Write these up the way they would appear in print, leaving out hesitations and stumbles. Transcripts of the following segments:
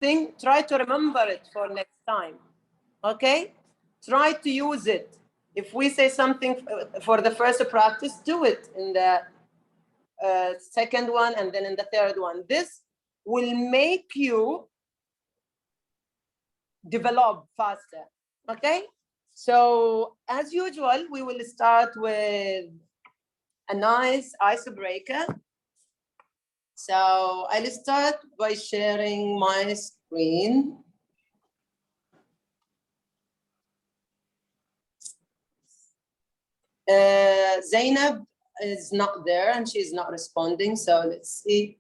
thing, try to remember it for next time. Okay? Try to use it. If we say something for the first practice, do it in the second one and then in the third one. This will make you develop faster. Okay? So as usual, we will start with a nice icebreaker. So I'll start by sharing my screen. Zainab is not there and she's not responding. So let's see.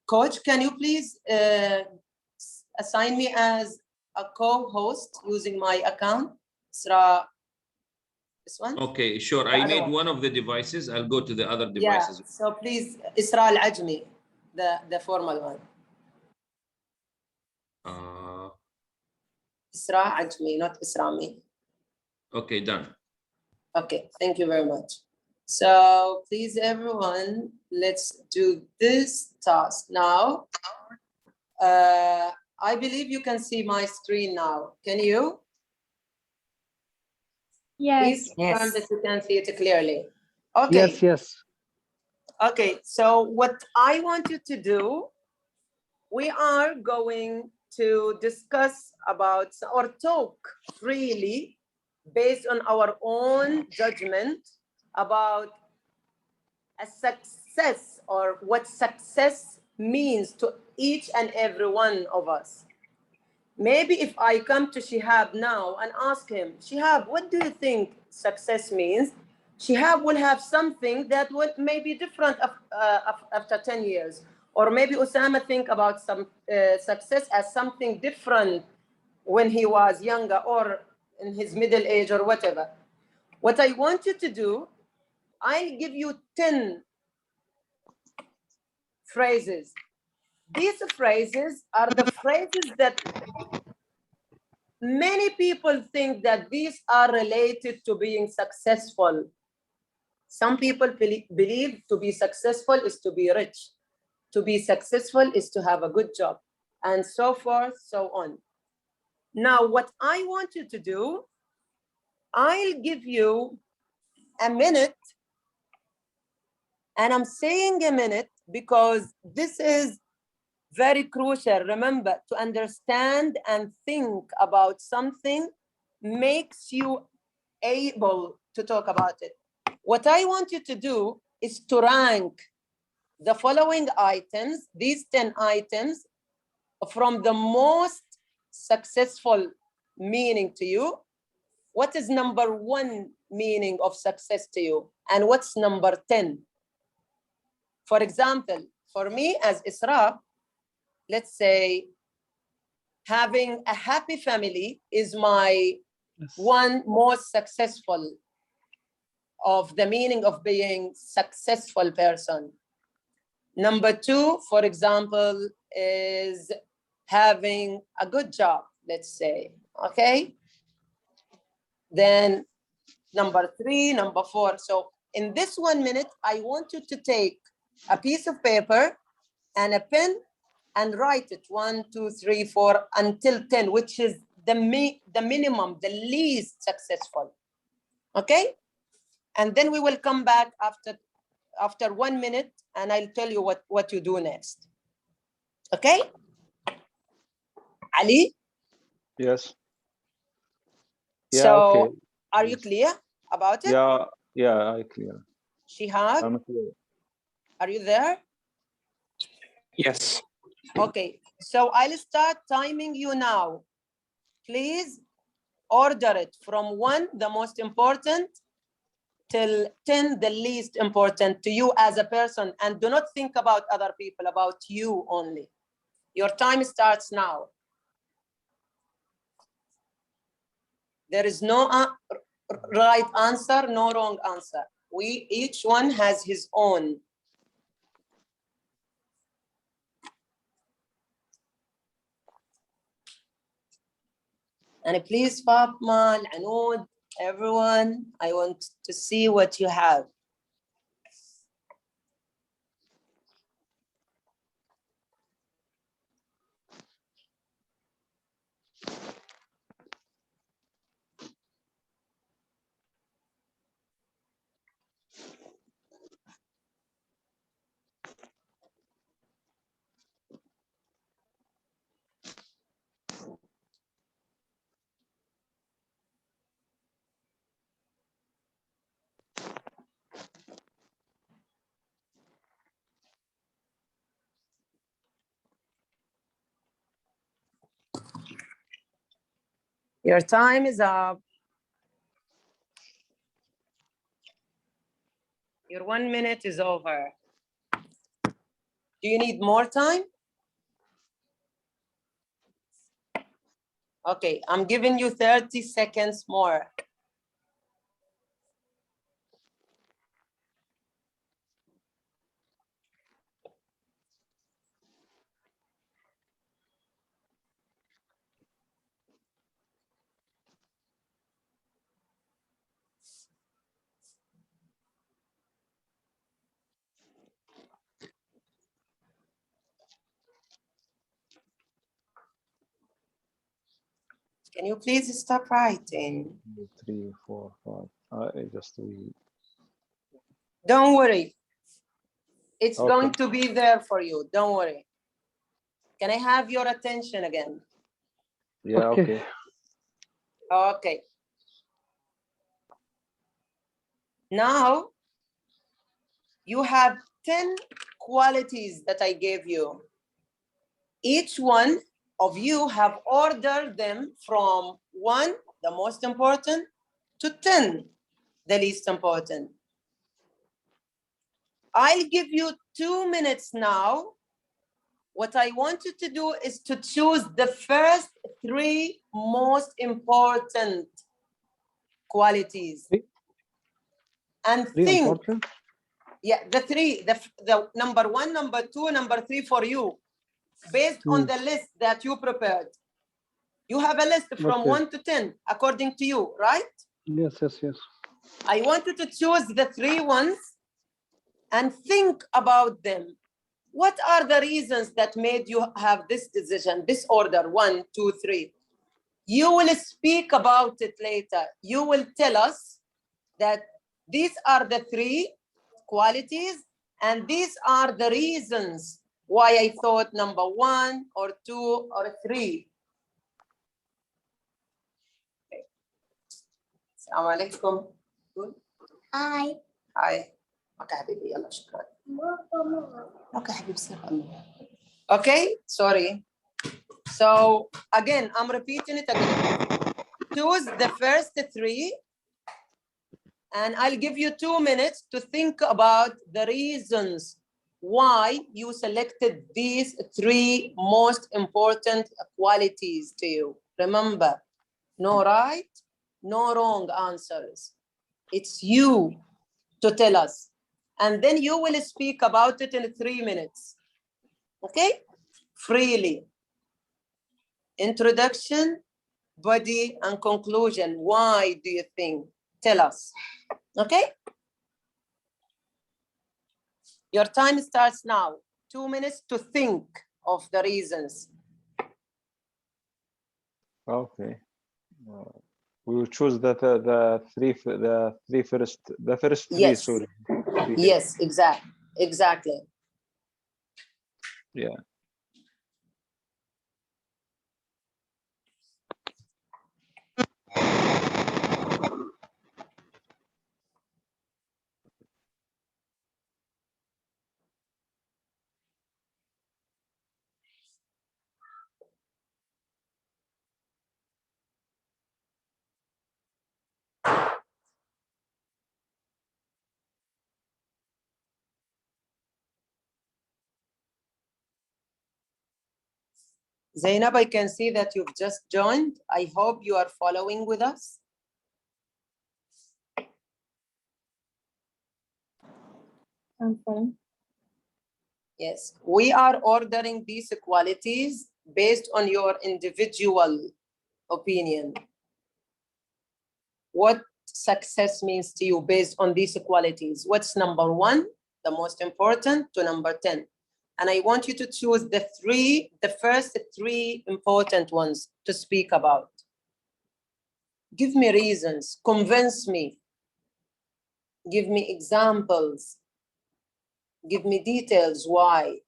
Coach, can you please assign me as a co-host using my account? Isra, this one? Okay, sure. I made one of the devices. I'll go to the other devices. Yeah, so please, Isra Al-Ajmi, the formal one. Isra Ajmi, not Isrami. Okay, done. Okay, thank you very much. So please, everyone, let's do this task now. I believe you can see my screen now. Can you? Yes. Please confirm that you can see it clearly. Okay. Yes, yes. Okay, so what I want you to do, we are going to discuss about or talk freely based on our own judgment about a success or what success means to each and every one of us. Maybe if I come to Shihab now and ask him, Shihab, what do you think success means? Shihab will have something that will maybe different after 10 years. Or maybe Osama think about some success as something different when he was younger or in his middle age or whatever. What I want you to do, I'll give you 10 phrases. These phrases are the phrases that many people think that these are related to being successful. Some people believe to be successful is to be rich. To be successful is to have a good job, and so forth, so on. Now, what I want you to do, I'll give you a minute, and I'm saying a minute because this is very crucial. Remember, to understand and think about something makes you able to talk about it. What I want you to do is to rank the following items, these 10 items, from the most successful meaning to you. What is number 1 meaning of success to you? And what's number 10? For example, for me as Isra, let's say having a happy family is my one most successful of the meaning of being successful person. Number 2, for example, is having a good job, let's say, okay? Then number 3, number 4. So in this 1 minute, I want you to take a piece of paper and a pen and write it 1, 2, 3, 4 until 10, which is the minimum, the least successful. Okay? And then we will come back after 1 minute and I'll tell you what you do next. Okay? Ali? Yes. Yeah, so okay. Are you clear about it? Yeah, I clear. Shihab? I'm clear. Are you there? Yes. Okay, so I'll start timing you now. Please order it from 1, the most important, till 10, the least important to you as a person. And do not think about other people, about you only. Your time starts now. There is no right answer, no wrong answer. Each one has his own. And please, Fatma, Al-Anoud, everyone, I want to see what you have. Your time is up. Your 1 minute is over. Do you need more time? Okay, I'm giving you 30 seconds more. Can you please stop writing? 3, 4, 5. We. Don't worry. It's Okay. going to be there for you. Don't worry. Can I have your attention again? Yeah. Okay. Okay. Now, you have 10 qualities that I gave you. Each one of you have ordered them from 1, the most important, to 10, the least important. I'll give you 2 minutes now. What I want you to do is to choose the first 3 most important qualities. And think, important? yeah, the number 1, number 2, number 3 for you, based on the list that you prepared. You have a list from 1 to 10, according to you, right? Yes. I want you to choose the 3 ones and think about them. What are the reasons that made you have this decision, this order, 1, 2, 3? You will speak about it later. You will tell us that these are the 3 qualities, and these are the reasons why I thought number 1 or 2 or 3. Okay. Assalamu alaikum. Good. Hi. Hi. Okay, حبيبي يلا شكرا. Okay, حبيبي Okay, sorry. So again, I'm repeating it again. Choose the first 3, and I'll give you 2 minutes to think about the reasons why you selected these 3 most important qualities to you. Remember, no right, no wrong answers. It's you to tell us. And then you will speak about it in 3 minutes. Okay? Freely. Introduction, body, and conclusion. Why do you think? Tell us. Okay? Your time starts now. 2 minutes to think of the reasons. Okay. We will choose the first 3. Yes. Sorry. Yes, exactly. Yeah. Zainab, I can see that you've just joined. I hope you are following with us. I'm fine. Yes, we are ordering these qualities based on your individual opinion. What success means to you based on these qualities? What's number 1, the most important, to number 10? And I want you to choose the first 3 important ones to speak about. Give me reasons, convince me, give me examples, give me details why.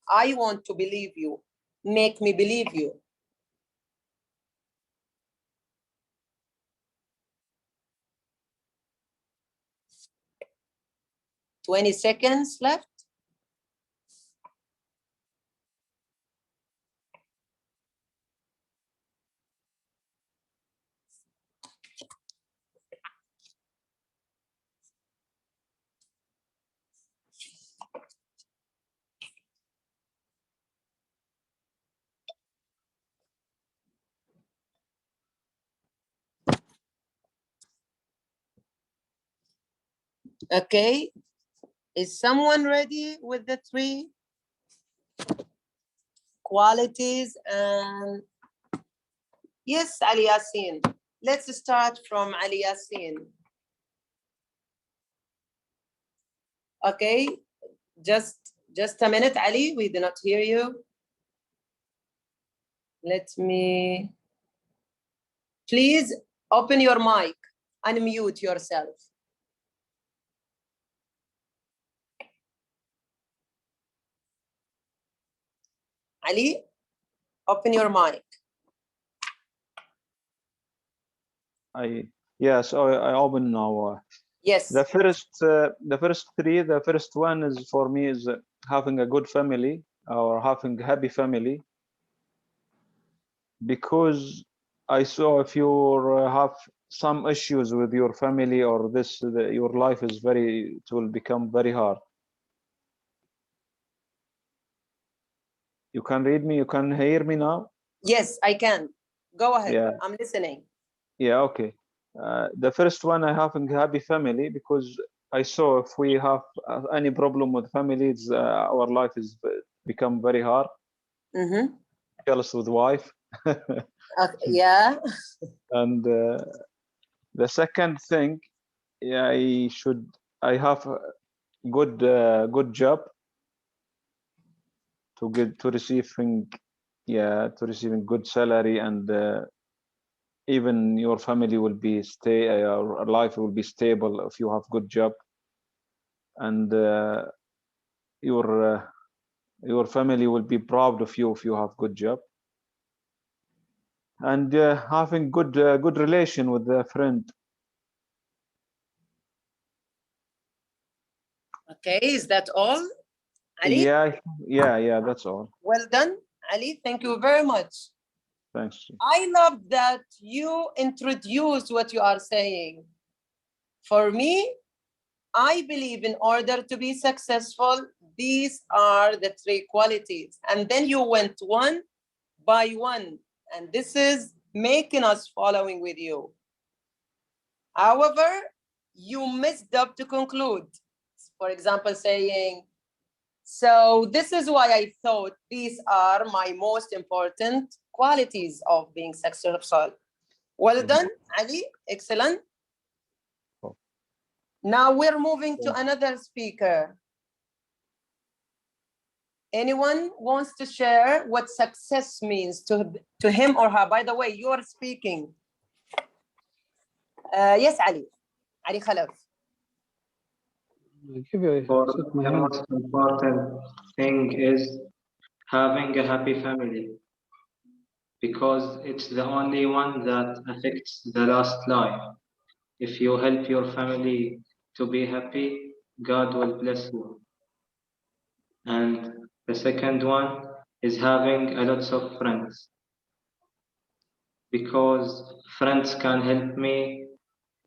I want to believe you, make me believe you. $20 seconds left. Okay, is someone ready with the 3 qualities? And yes, Ali Yasin. Let's start from Ali Yasin. Okay, just a minute, Ali. We do not hear you. Let me, please open your mic, unmute yourself. Ali, open your mic. Yes, I open now. Yes. The first 3, the first one is for me is having a good family or having a happy family. Because I saw if you have some issues with your family or your life is it will become very hard. You can read me, you can hear me now? Yes, I can. Go ahead. Yeah. I'm listening. Yeah, okay. The first one, I having a happy family because I saw if we have any problem with families, our life is become very hard. Mm-hmm. Jealous with wife. Yeah. And the second thing, yeah, I have a good job to receiving good salary, and even your family will be your life will be stable if you have good job, and your family will be proud of you if you have good job, and having good relation with a friend. Okay, is that all, Ali? Yeah, that's all. Well done, Ali. Thank you very much. Thanks. I love that you introduce what you are saying. For me, I believe in order to be successful, these are the 3 qualities. And then you went one by one. And this is making us following with you. However, you messed up to conclude. For example, saying, so this is why I thought these are my most important qualities of being successful. Well done, Ali. Excellent. Now we're moving to another speaker. Anyone wants to share what success means to him or her? By the way, you are speaking. Yes, Ali. Ali Khalaf. For the most important thing is having a happy family, because it's the only one that affects the last life. If you help your family to be happy, God will bless you. And the second one is having a lots of friends, because friends can help me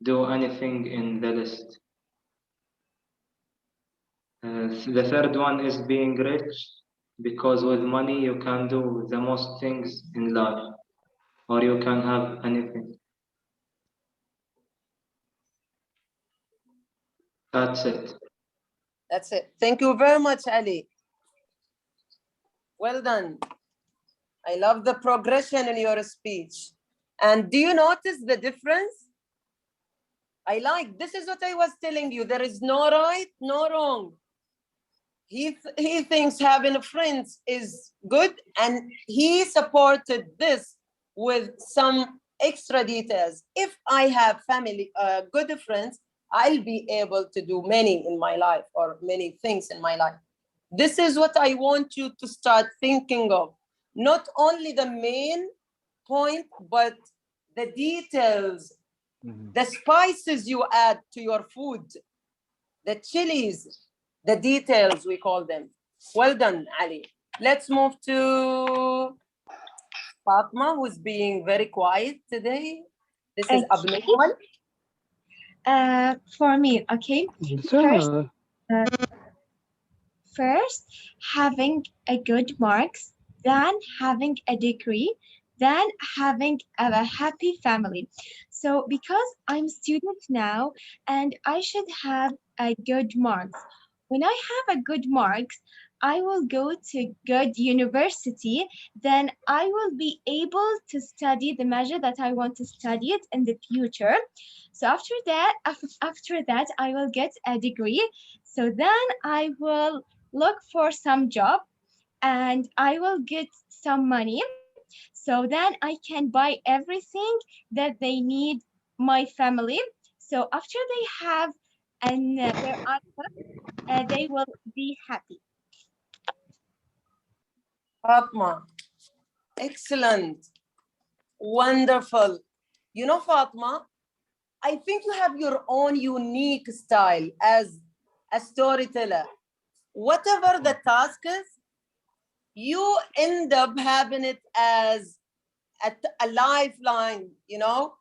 do anything in the list. The third one is being rich, because with money you can do the most things in life, or you can have anything. That's it. That's it. Thank you very much, Ali. Well done. I love the progression in your speech. And do you notice the difference? I like, this is what I was telling you. There is no right, no wrong. He thinks having friends is good, and he supported this with some extra details. If I have family, good friends, I'll be able to do many in my life, or many things in my life. This is what I want you to start thinking of. Not only the main point, but the details, the spices you add to your food, the chilies, the details, we call them. Well done, Ali. Let's move to Fatma, who's being very quiet today. This is abnormal. For me, okay. First, having a good marks, then having a degree, then having a happy family. So because I'm student now and I should have a good marks. When I have a good marks, I will go to good university, then I will be able to study the major that I want to study it in the future. So after that, I will get a degree. So then I will look for some job and I will get some money. So then I can buy everything that they need my family. So after they have and their answer, they will be happy. Fatma, excellent, wonderful. You know, Fatma, I think you have your own unique style as a storyteller. Whatever the task is, you end up having it as a lifeline, you know?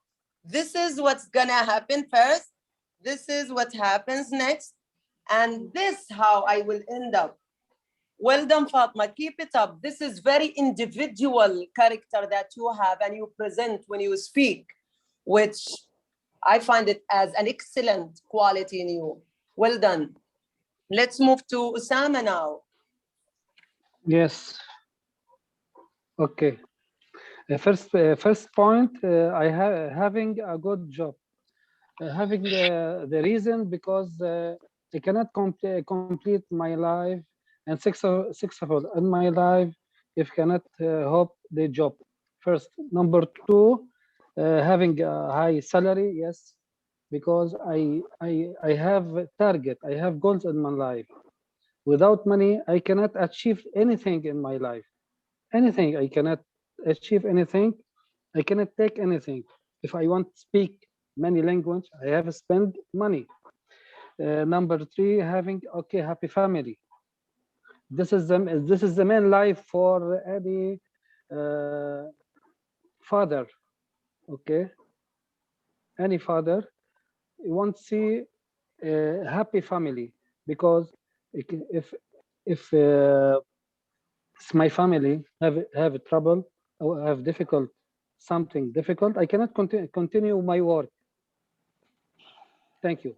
This is what's gonna happen first. This is what happens next. And this how I will end up. Well done, Fatma. Keep it up. This is very individual character that you have and you present when you speak, which I find it as an excellent quality in you. Well done. Let's move to Usama now. Yes. Okay. First point, having a good job. Having the reason because I cannot complete my life and successful in my life if cannot hope the job. First, number two, having a high salary. Yes, because I have a target. I have goals in my life. Without money, I cannot achieve anything in my life. Anything I cannot achieve anything. I cannot take anything. If I want to speak many language, I have to spend money. Number three, having okay happy family. This is the main life for any uh, father. Okay, any father wants to see a happy family because if my family have trouble or have difficult something difficult, I cannot continue my work. Thank you.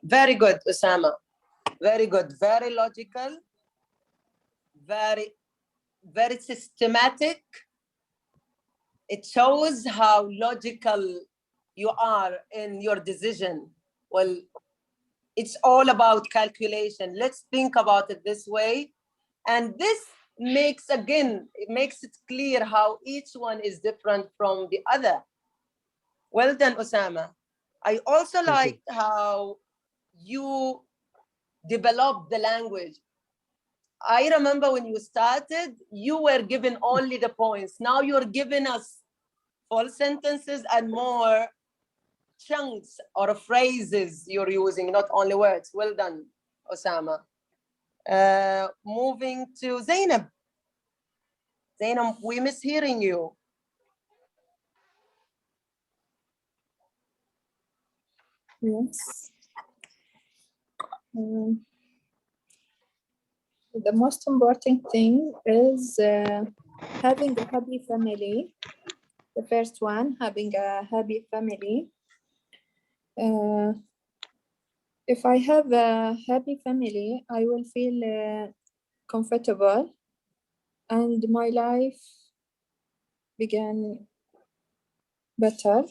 Very good, Usama. Very good. Very logical. Very, very systematic. It shows how logical you are in your decision. Well, it's all about calculation. Let's think about it this way. And this makes, again, it makes it clear how each one is different from the other. Well done, Osama. I also Thank you. like how you developed the language. I remember when you started, you were given only the points. Now you're giving us full sentences and more chunks or phrases you're using, not only words. Well done, Osama. Moving to Zainab. Zainab, we miss hearing you. Yes. The most important thing is having a happy family. The first one, having a happy family. If I have a happy family, I will feel comfortable and my life began better.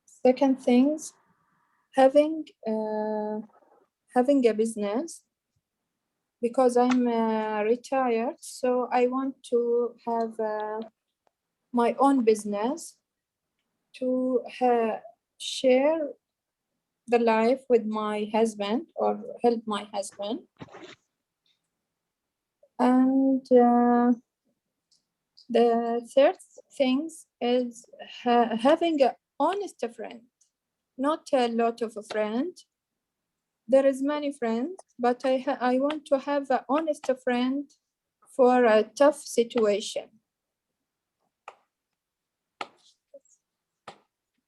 Second things, having a business because I'm retired, so I want to have my own business to share the life with my husband or help my husband. And the third thing is having an honest friend, not a lot of a friend. There is many friends, but I want to have an honest friend for a tough situation.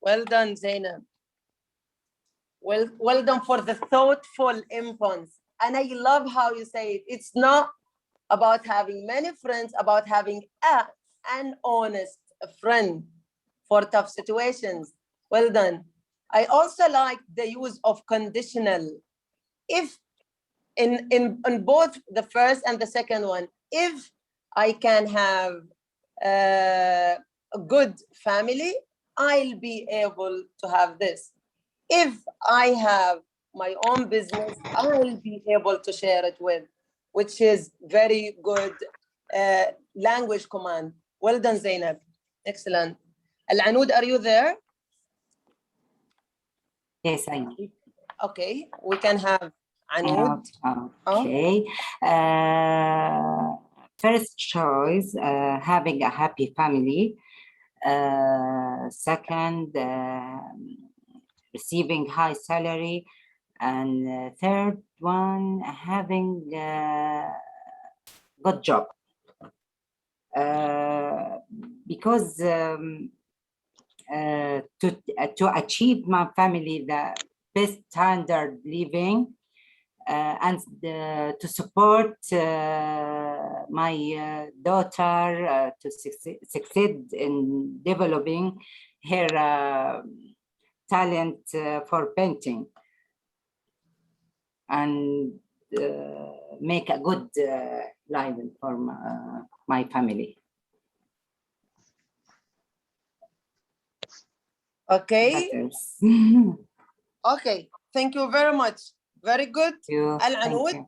Well done, Zainab. Well done for the thoughtful impulse. And I love how you say it. It's not about having many friends, about having an honest friend for tough situations. Well done. I also like the use of conditional. If in both the first and the second one, if I can have a good family, I'll be able to have this. If I have my own business, I'll be able to share it with, which is very good language command. Well done, Zainab. Excellent. Al-Anud, are you there? Yes, I am. Okay, we can have Anud. Okay. First choice, having a happy family. Second, receiving high salary. And third one, having a good job. Because to achieve my family the best standard living and to support my daughter to succeed in developing her talent for painting and make a good life for my family. Okay. Okay, thank you very much. Very good. Al-Anud,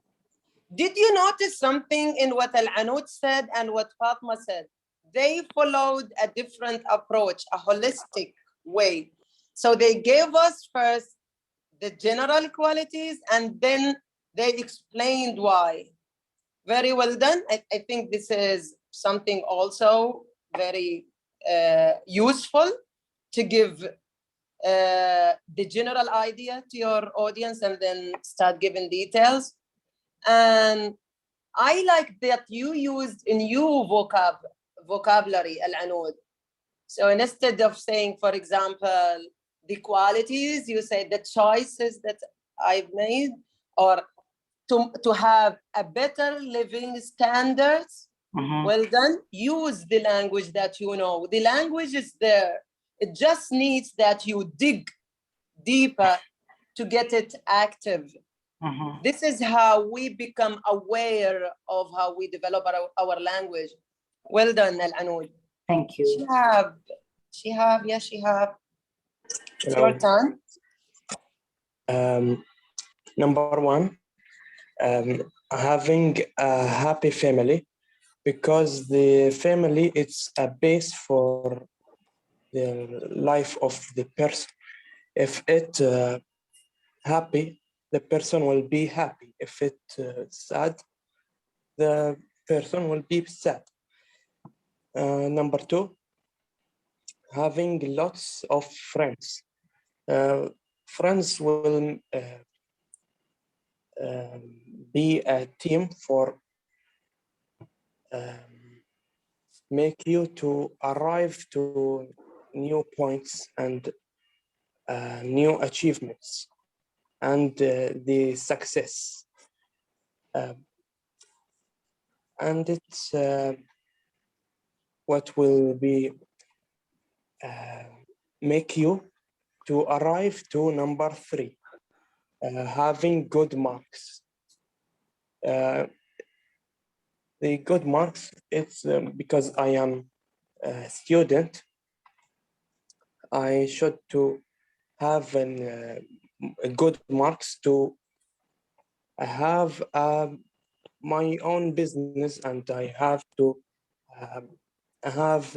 did you notice something in what Al-Anud said and what Fatma said? They followed a different approach, a holistic way. So they gave us first the general qualities and then they explained why. Very well done. I think this is something also very useful to give the general idea to your audience and then start giving details. And I like that you used a new vocabulary, Al-Anud. So instead of saying, for example, the qualities, you say the choices that I've made, or to have a better living standards. Well done. Use the language that you know. The language is there. It just needs that you dig deeper to get it active. This is how we become aware of how we develop our language. Well done, Al-Anud. Thank you. Shihab, yes, Shihab. It's your turn. Number one, having a happy family, because the family it's a base for the life of the person. If it happy, the person will be happy. If it sad, the person will be sad. Number two, having lots of friends. Friends will be a team for make you to arrive to new points and new achievements and the success. And it's what will be make you to arrive to number three, having good marks. The good marks, it's because I am a student, I should to have good marks to have my own business, and I have to have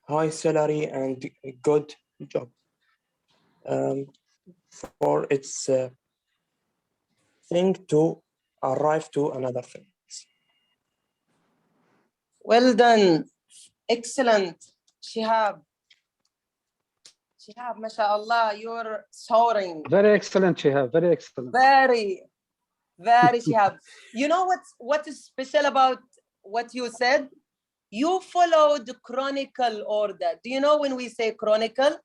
high salary and good job for its thing to arrive to another thing. Well done. Excellent. Shihab, mashallah, you're soaring. Very excellent, Shihab. Very excellent. Very, Shihab. You know what is special about what you said? You followed the chronicle order. Do you know when we say chronicle?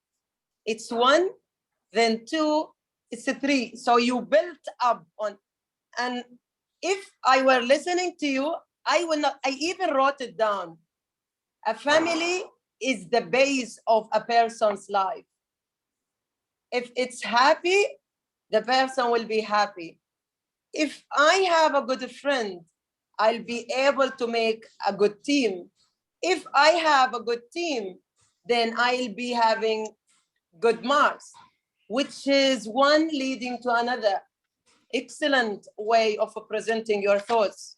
It's 1, then 2, it's a 3. So you built up on, and If I were listening to you, I will not, I even wrote it down. A family is the base of a person's life. If it's happy, the person will be happy. If I have a good friend, I'll be able to make a good team. If I have a good team, then I'll be having good marks, which is one leading to another. Excellent way of presenting your thoughts.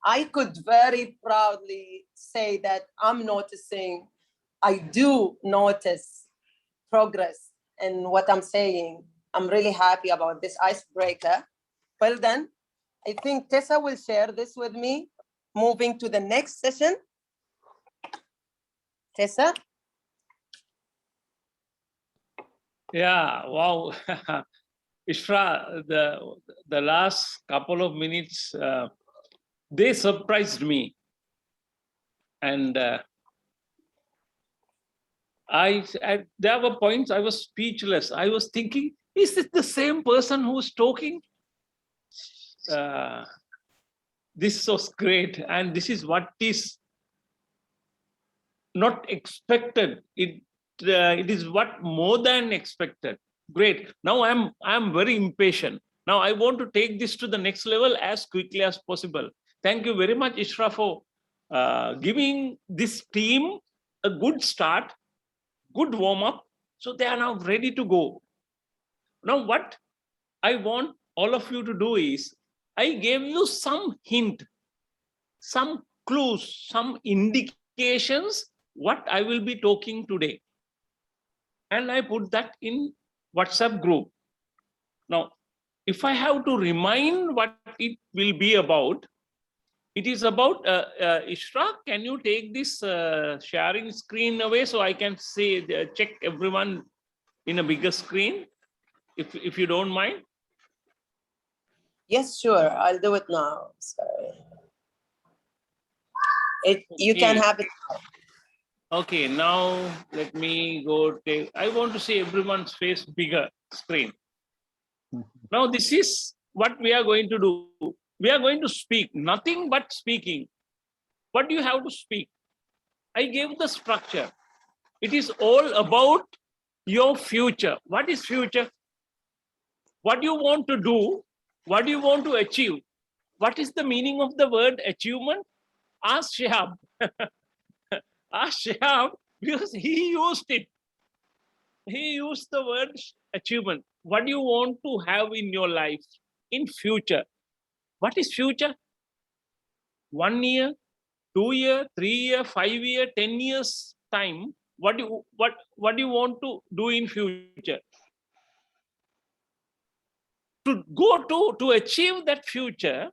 I could very proudly say that I'm noticing, I do notice progress in what I'm saying. I'm really happy about this icebreaker. Well done. I think Tessa will share this with me. Moving to the next session. Tessa? Yeah, wow. Ishra, the last couple of minutes, they surprised me. And there were points I was speechless. I was thinking, is this the same person who's talking? This was great. And this is what is not expected. It is what more than expected. Great. Now I'm very impatient. Now I want to take this to the next level as quickly as possible. Thank you very much, Ishra, for giving this team a good start, good warm-up, so they are now ready to go. Now what I want all of you to do is, I gave you some hint, some clues, some indications what I will be talking today. And I put that in WhatsApp group. Now, if I have to remind what it will be about, it is about, Ishra, can you take this sharing screen away so I can say, check everyone in a bigger screen, if you don't mind? Yes, sure. I'll do it now. Sorry. You can have it. Okay, now let me go take, I want to see everyone's face bigger screen. Now this is what we are going to do. We are going to speak, nothing but speaking. What do you have to speak? I gave the structure. It is all about your future. What is future? What do you want to do? What do you want to achieve? What is the meaning of the word achievement? Ask Shihab. Ask Shihab, because he used it. He used the word achievement. What do you want to have in your life in future? What is future? 1 year, 2 year, 3 year, 5 year, 10 years time. What do you want to do in future? To go to achieve that future,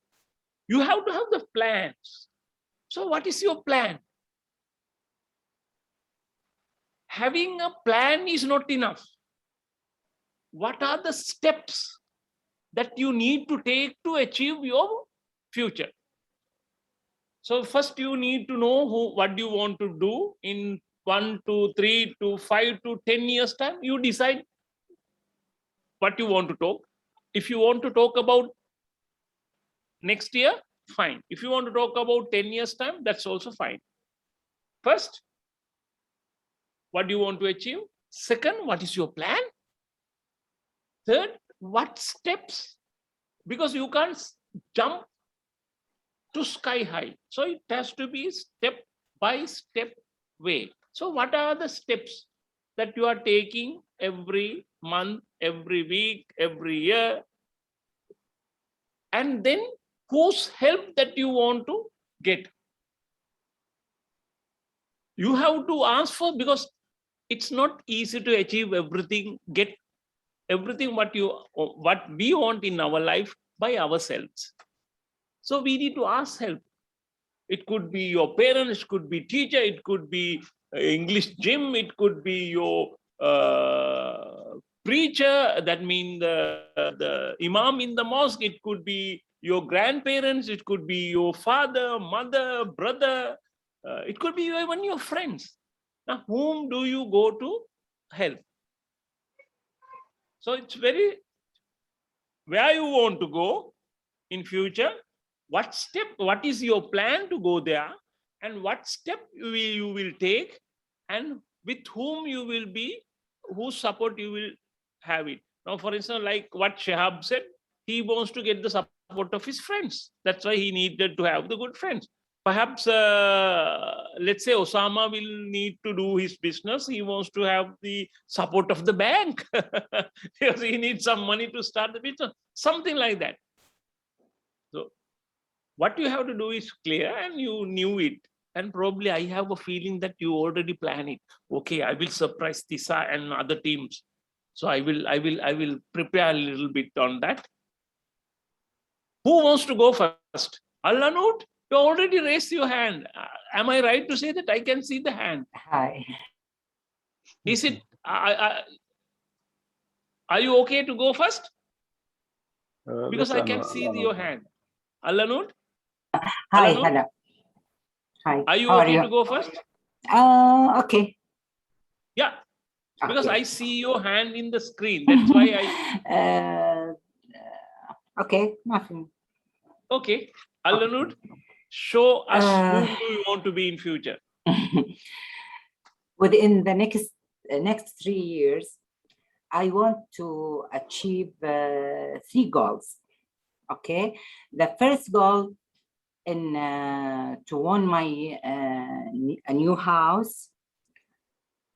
you have to have the plans. So what is your plan? Having a plan is not enough. What are the steps that you need to take to achieve your future? So first you need to know what you want to do in 1 to 3 to 5 to 10 years time. You decide what you want to talk. If you want to talk about next year, fine. If you want to talk about 10 years time, that's also fine. First, what do you want to achieve? Second, what is your plan? Third, what steps? Because you can't jump to sky high. So it has to be step by step way. So what are the steps that you are taking every month, every week, every year? And then whose help that you want to get? You have to ask for, because it's not easy to achieve everything, get everything what we want in our life by ourselves. So we need to ask help. It could be your parents, it could be teacher, it could be English gym, it could be your preacher, that means the imam in the mosque, it could be your grandparents, it could be your father, mother, brother, it could be even your friends. Now, whom do you go to help? So it's very, where you want to go, in future? What is your plan to go there? And what step you will take? And with whom you will be, whose support you will have it. Now, for instance, like what Shahab said, he wants to get the support of his friends. That's why he needed to have the good friends. Perhaps, let's say Osama will need to do his business. He wants to have the support of the bank because he needs some money to start the business, something like that. So what you have to do is clear, and you knew it. And probably I have a feeling that you already planned it. Okay, I will surprise Tisa and other teams. So I will prepare a little bit on that. Who wants to go first? Al-Lanud, you already raised your hand. Am I right to say that? I can see the hand. Hi. Is it? Are you okay to go first? Because I can see your hand. Al-Lanud? Hi, hello. Hi. Are you How okay are you? to go first? Okay. Yeah. Because Okay. I see your hand in the screen. That's why I. Okay, nothing. Okay. Al-Lanud, show us whom do you want to be in future. Within the next 3 years, I want to achieve 3 goals. Okay, the first goal in to own a new house,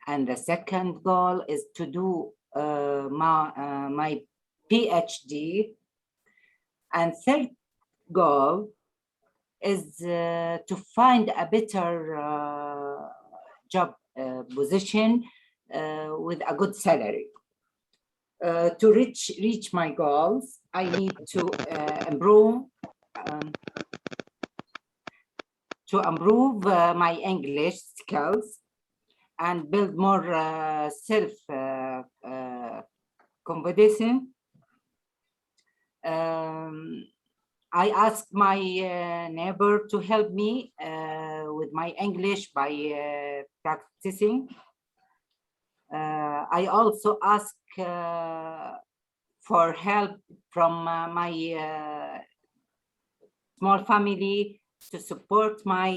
and the second goal is to do my PhD, and third goal is to find a better job position with a good salary. To reach my goals, I need to improve my English skills and build more self confidence. I asked my neighbor to help me with my English by practicing. I also ask for help from my small family to support my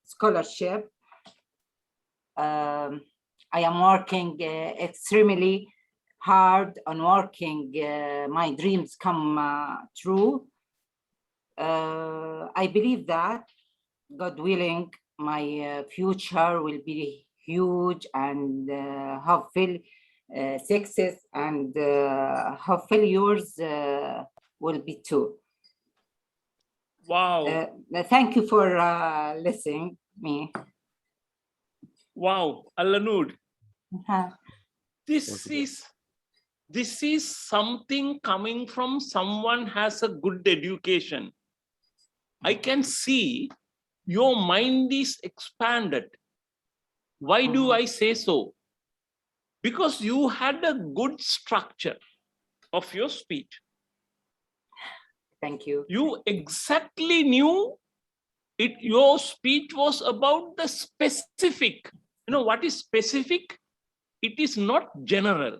scholarship. I am working extremely hard on working my dreams come true. I believe that, God willing, my future will be huge, and hopefully success, and hopefully yours will be too. Wow. Thank you for listening me. Wow, Al-Lanud. This is something coming from someone has a good education. I can see your mind is expanded. Why do I say so? Because you had a good structure of your speech. Thank you. You exactly knew it. Your speech was about the specific. You know what is specific? It is not general.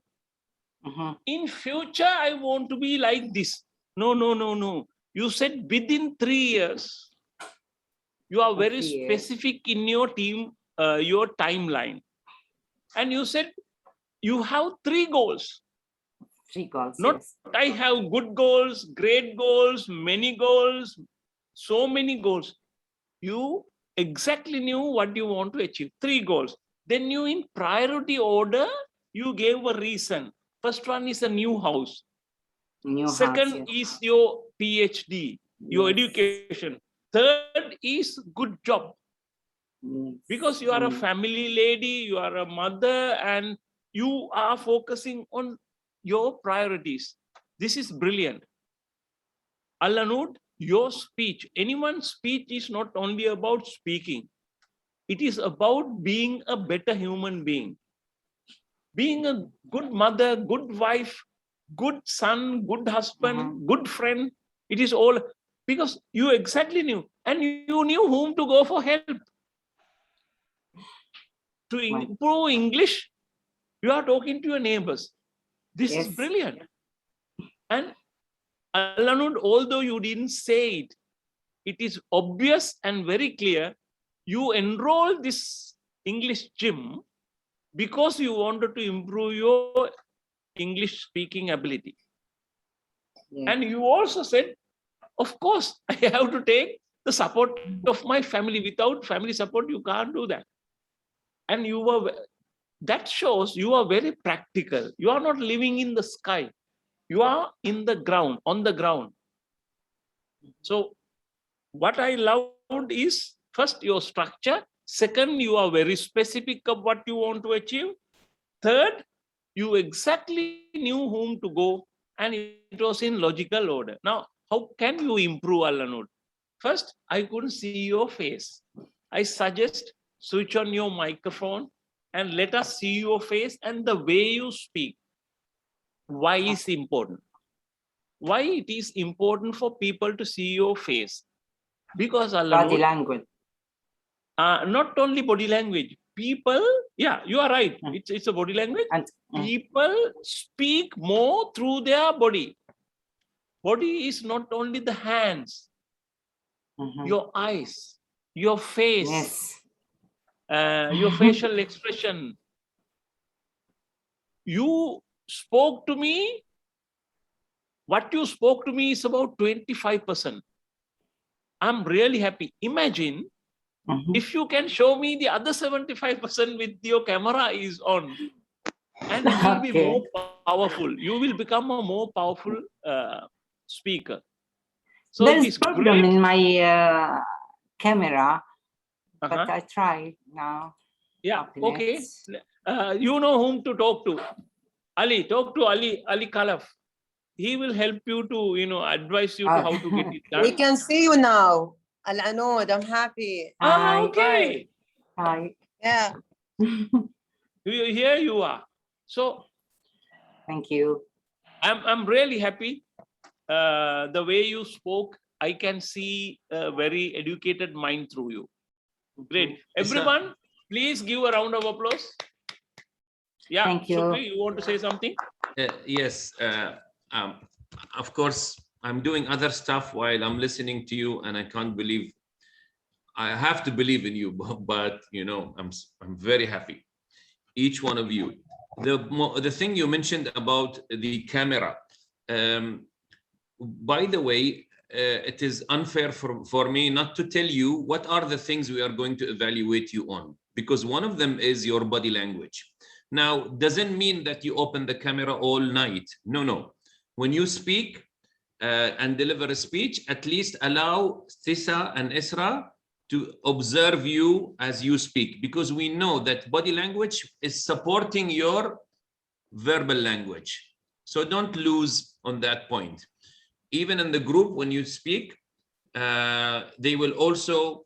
In future, I want to be like this. No. You said within 3 years. You are very specific in your team, your timeline. And you said you have 3 goals. 3 goals, Not yes. I have good goals, great goals, many goals, so many goals. You exactly knew what you want to achieve. 3 goals. Then you, in priority order, you gave a reason. First one is a new house. Second house, yes. is your PhD, your education. Third is good job. Because you are a family lady, you are a mother, and you are focusing on your priorities. This is brilliant. Al-Lanud, your speech, anyone's speech is not only about speaking. It is about being a better human being. Being a good mother, good wife, good son, good husband, good friend. It is all because you exactly knew, and you knew whom to go for help. To improve English, you are talking to your neighbors. This is brilliant. And Al-Anud, although you didn't say it, it is obvious and very clear. You enrolled this English gym because you wanted to improve your English speaking ability. Yes. And you also said, of course, I have to take the support of my family. Without family support, you can't do that. And you were, that shows you are very practical. You are not living in the sky. You are in the ground, on the ground. So what I loved is, first, your structure. Second, you are very specific of what you want to achieve. Third, you exactly knew whom to go, and it was in logical order. Now, how can you improve, Al-Anud? First, I couldn't see your face. I suggest switch on your microphone and let us see your face and the way you speak. Why is important? Why it is important for people to see your face? Because Body Al-Anud, language. not only body language, people, yeah, you are right. It's a body language. And People speak more through their body. Body is not only the hands, your eyes, your face, yes. your facial expression. You spoke to me, what you spoke to me is about 25%. I'm really happy. Imagine if you can show me the other 75% with your camera is on, and it will be more powerful. You will become a more powerful speaker. So There it is is problem great. in my camera, but I try now. Yeah, Open okay. it. You know whom to talk to. Ali, talk to Ali Khalaf. He will help you to, advise you to how to get it done. We can see you now. Al-Anud, I'm happy. Hi. Okay. Hi. Yeah. Here you are. So thank you. I'm really happy. The way you spoke, I can see a very educated mind through you. Great. Everyone, please give a round of applause. Yeah, thank you. Shukri, you want to say something? Yes. Of course, I'm doing other stuff while I'm listening to you, and I can't believe. I have to believe in you, but I'm very happy. Each one of you. The thing you mentioned about the camera. By the way, it is unfair for me not to tell you what are the things we are going to evaluate you on, because one of them is your body language. Now, doesn't mean that you open the camera all night. No. When you speak and deliver a speech, at least allow Tisa and Isra to observe you as you speak, because we know that body language is supporting your verbal language. So don't lose on that point. Even in the group, when you speak, they will also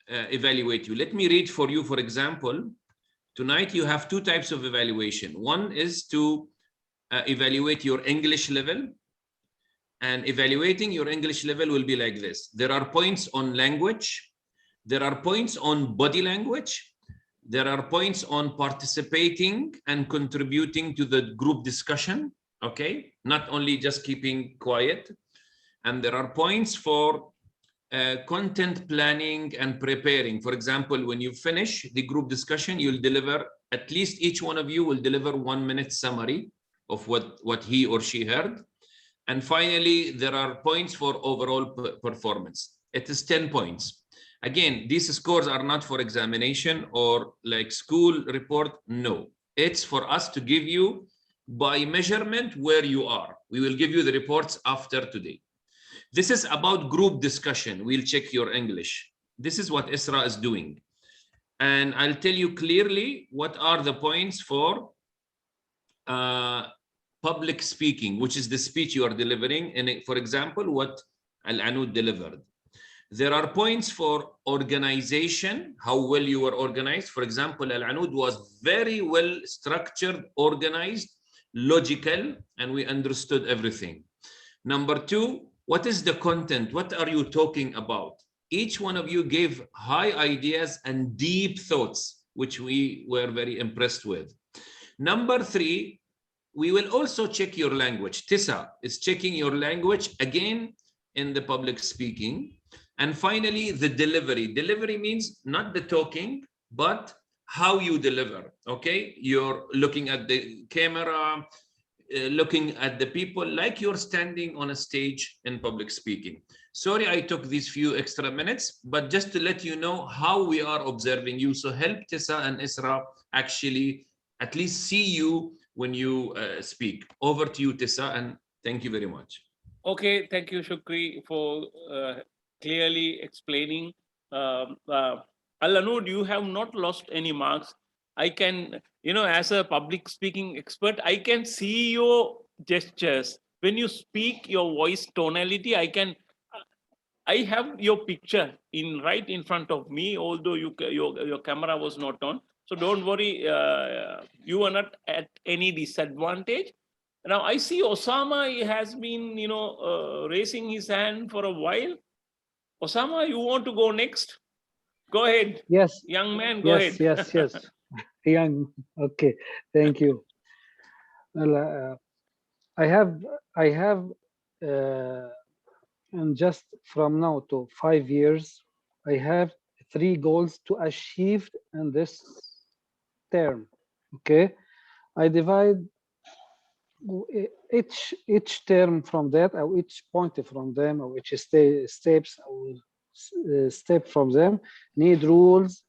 evaluate you. Let me read for you, for example. Tonight, you have two types of evaluation. One is to evaluate your English level. And evaluating your English level will be like this. There are points on language. There are points on body language. There are points on participating and contributing to the group discussion. Okay, not only just keeping quiet. And there are points for content planning and preparing. For example, when you finish the group discussion, you'll deliver, at least each one of you will deliver 1 minute summary of what he or she heard. And finally, there are points for overall performance. It is 10 points. Again, these scores are not for examination or like school report. No, it's for us to give you by measurement where you are. We will give you the reports after today. This is about group discussion. We'll check your English. This is what Isra is doing. And I'll tell you clearly what are the points for public speaking, which is the speech you are delivering. And for example, what Al-Anud delivered. There are points for organization, how well you were organized. For example, Al-Anud was very well structured, organized, logical, and we understood everything. Number two, what is the content? What are you talking about? Each one of you gave high ideas and deep thoughts, which we were very impressed with. Number three, we will also check your language. Tissa is checking your language again in the public speaking. And finally, the delivery. Delivery means not the talking, but how you deliver, okay? You're looking at the camera, looking at the people like you're standing on a stage in public speaking. Sorry, I took these few extra minutes, but just to let you know how we are observing you. So help Tissa and Isra actually at least see you when you speak. Over to you, Tissa, and thank you very much. Okay, thank you, Shukri, for clearly explaining. Al-Anud, you have not lost any marks. I can, as a public speaking expert, I can see your gestures. When you speak, your voice tonality, I have your picture right in front of me, although your camera was not on. So don't worry, you are not at any disadvantage. Now I see Osama, he has been, raising his hand for a while. Osama, you want to go next? Go ahead. Yes. Young man, go ahead. Yes. Young. Okay. Thank you. Well, I have, and just from now to 5 years, I have 3 goals to achieve in this term. Okay. I divide each term from that, or each point from them, or each steps or step from them need rules.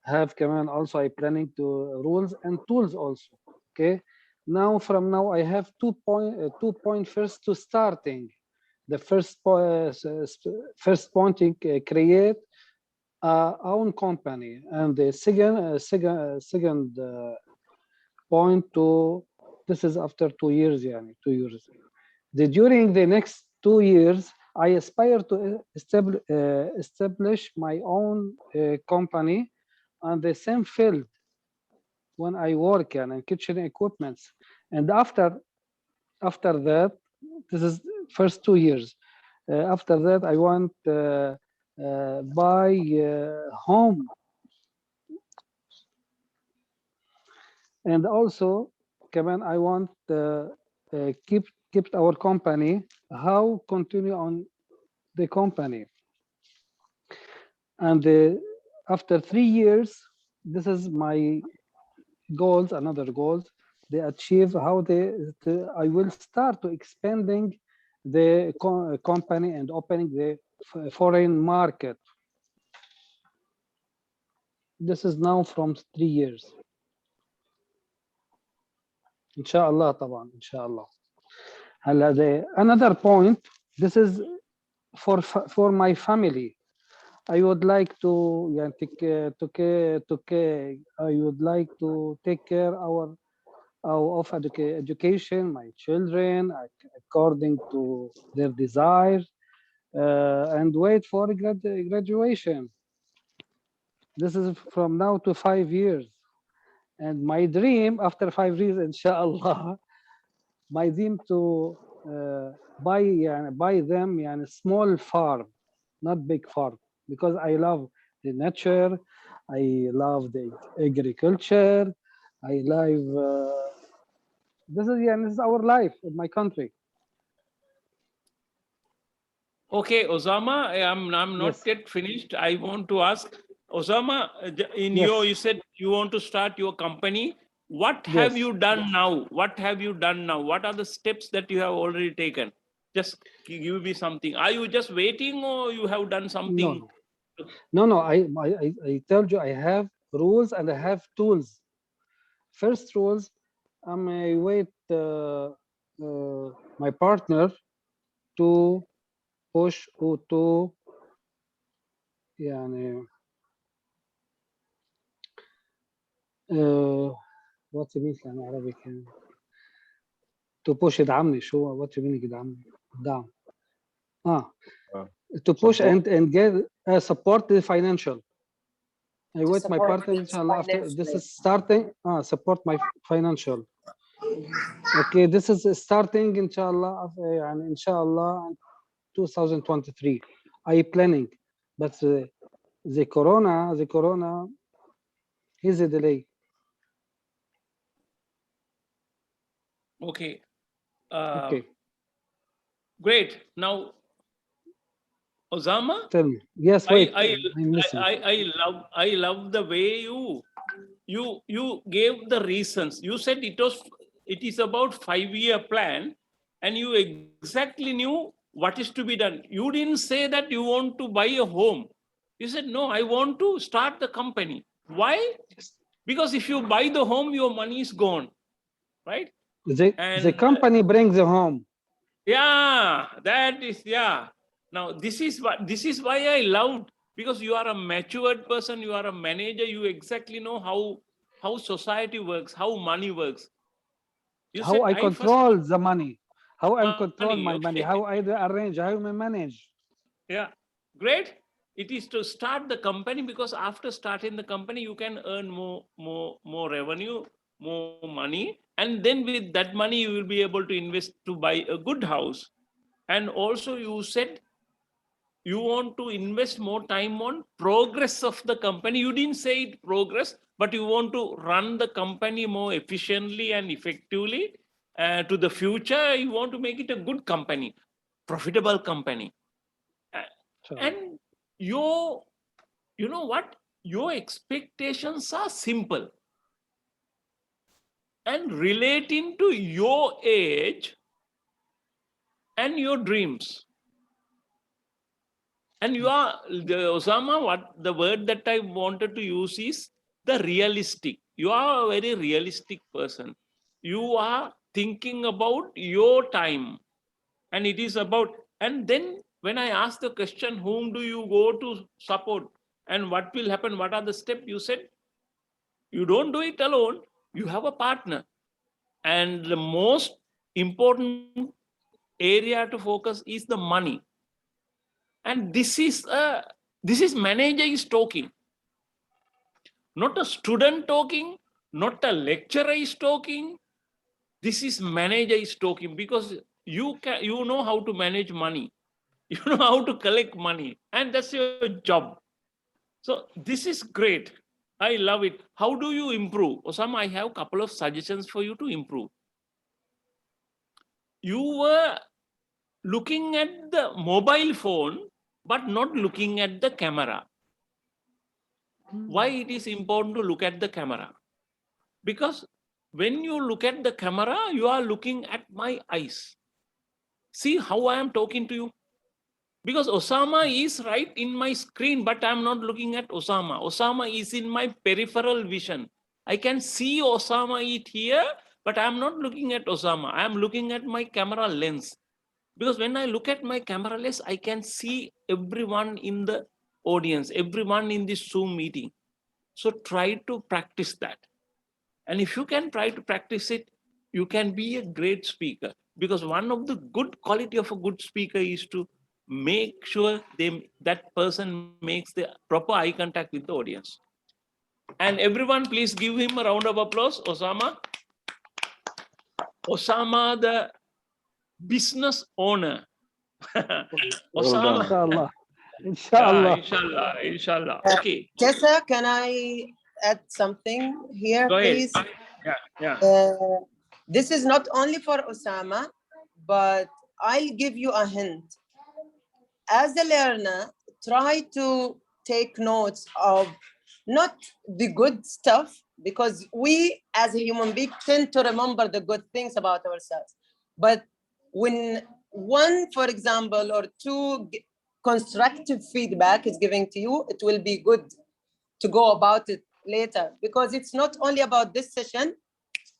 Have command also I planning to rules and tools also. Okay. Now from now I have 2 point first to starting. The first point create our own company, and the second point to this is after 2 years, 2 years. During the next 2 years, I aspire to establish my own company on the same field when I work in kitchen equipments. And after that, this is first 2 years. After that, I want buy home, and also, Kaman, I want keep our company. How continue on the company, and after 3 years, this is my goals. Another goals they achieve how I will start to expanding the company and opening the foreign market. This is now from 3 years. Inshallah, طبعا, inshallah. Another point, this is for my family. I would like to I would like to take care of education, my children, according to their desire, and wait for graduation. This is from now to 5 years. And my dream after 5 years, inshallah, my dream to buy them a small farm, not big farm, because I love the nature, I love the agriculture, I love this is our life in my country. Okay, Osama, I'm not yet finished. I want to ask Osama, you said you want to start your company. What have you done now? What have you done now? What are the steps that you have already taken? Just give me something. Are you just waiting, or you have done something? No. I told you I have rules and I have tools. First rules, I wait my partner to push or to what means يعني Arabic to push يدعمني شو what you mean يدعمني دعم to push and get support the financial. I wait my partner inshallah after this is starting support my financial. Okay, this is starting inshallah يعني inshallah 2023. I planning, but the corona is a delay. Okay. Okay. Great. Now, Osama, Tell me. Yes, wait. I'm listening. I love the way you gave the reasons. You said it is about 5-year plan, and you exactly knew what is to be done. You didn't say that you want to buy a home. You said, no, I want to start the company. Why? Because if you buy the home, your money is gone, right? The And company brings the home. yeah, that is, yeah. Now this is why I loved, because you are a matured person, you are a manager, you exactly know how society works, how money works. You How said I I first control the money. How I control money, my money. okay. How I arrange, how I manage. Yeah, great. It is to start the company, because after starting the company, you can earn more revenue, more money, and then with that money, you will be able to invest to buy a good house. And also, you said you want to invest more time on progress of the company. You didn't say it progress, but you want to run the company more efficiently and effectively to the future. You want to make it a good company, profitable company. And you know what? Your expectations are simple and relating to your age and your dreams. And you are, Osama, what the word that I wanted to use is the realistic. You are a very realistic person. You are thinking about your time. And it is about, and then when I asked the question, whom do you go to support and what will happen? What are the steps? You said, you don't do it alone. You have a partner. And the most important area to focus is the money. And this is manager is talking, not a student talking, not a lecturer is talking. This is manager is talking, because you know how to manage money, you know how to collect money, and that's your job. So this is great. I love it. How do you improve, Osama? I have a couple of suggestions for you to improve. You were looking at the mobile phone but not looking at the camera. Why it is important to look at the camera? Because when you look at the camera, you are looking at my eyes. See how I am talking to you? Because Osama is right in my screen, but I'm not looking at Osama. Osama is in my peripheral vision. I can see Osama it here, but I'm not looking at Osama. I'm looking at my camera lens. Because when I look at my camera lens, I can see everyone in the audience, everyone in this Zoom meeting. So try to practice that. And if you can try to practice it, you can be a great speaker. Because one of the good quality of a good speaker is to make sure that person makes the proper eye contact with the audience. And everyone, please give him a round of applause, Osama. Osama, the business owner. Osama. Inshallah. Inshallah. Inshallah. Okay. Tessa, can I add something here, Go ahead. please? Yeah. This is not only for Osama, but I'll give you a hint. As a learner, try to take notes of not the good stuff, because we as a human being tend to remember the good things about ourselves. But when one, for example, or two constructive feedback is given to you, it will be good to go about it later, because it's not only about this session,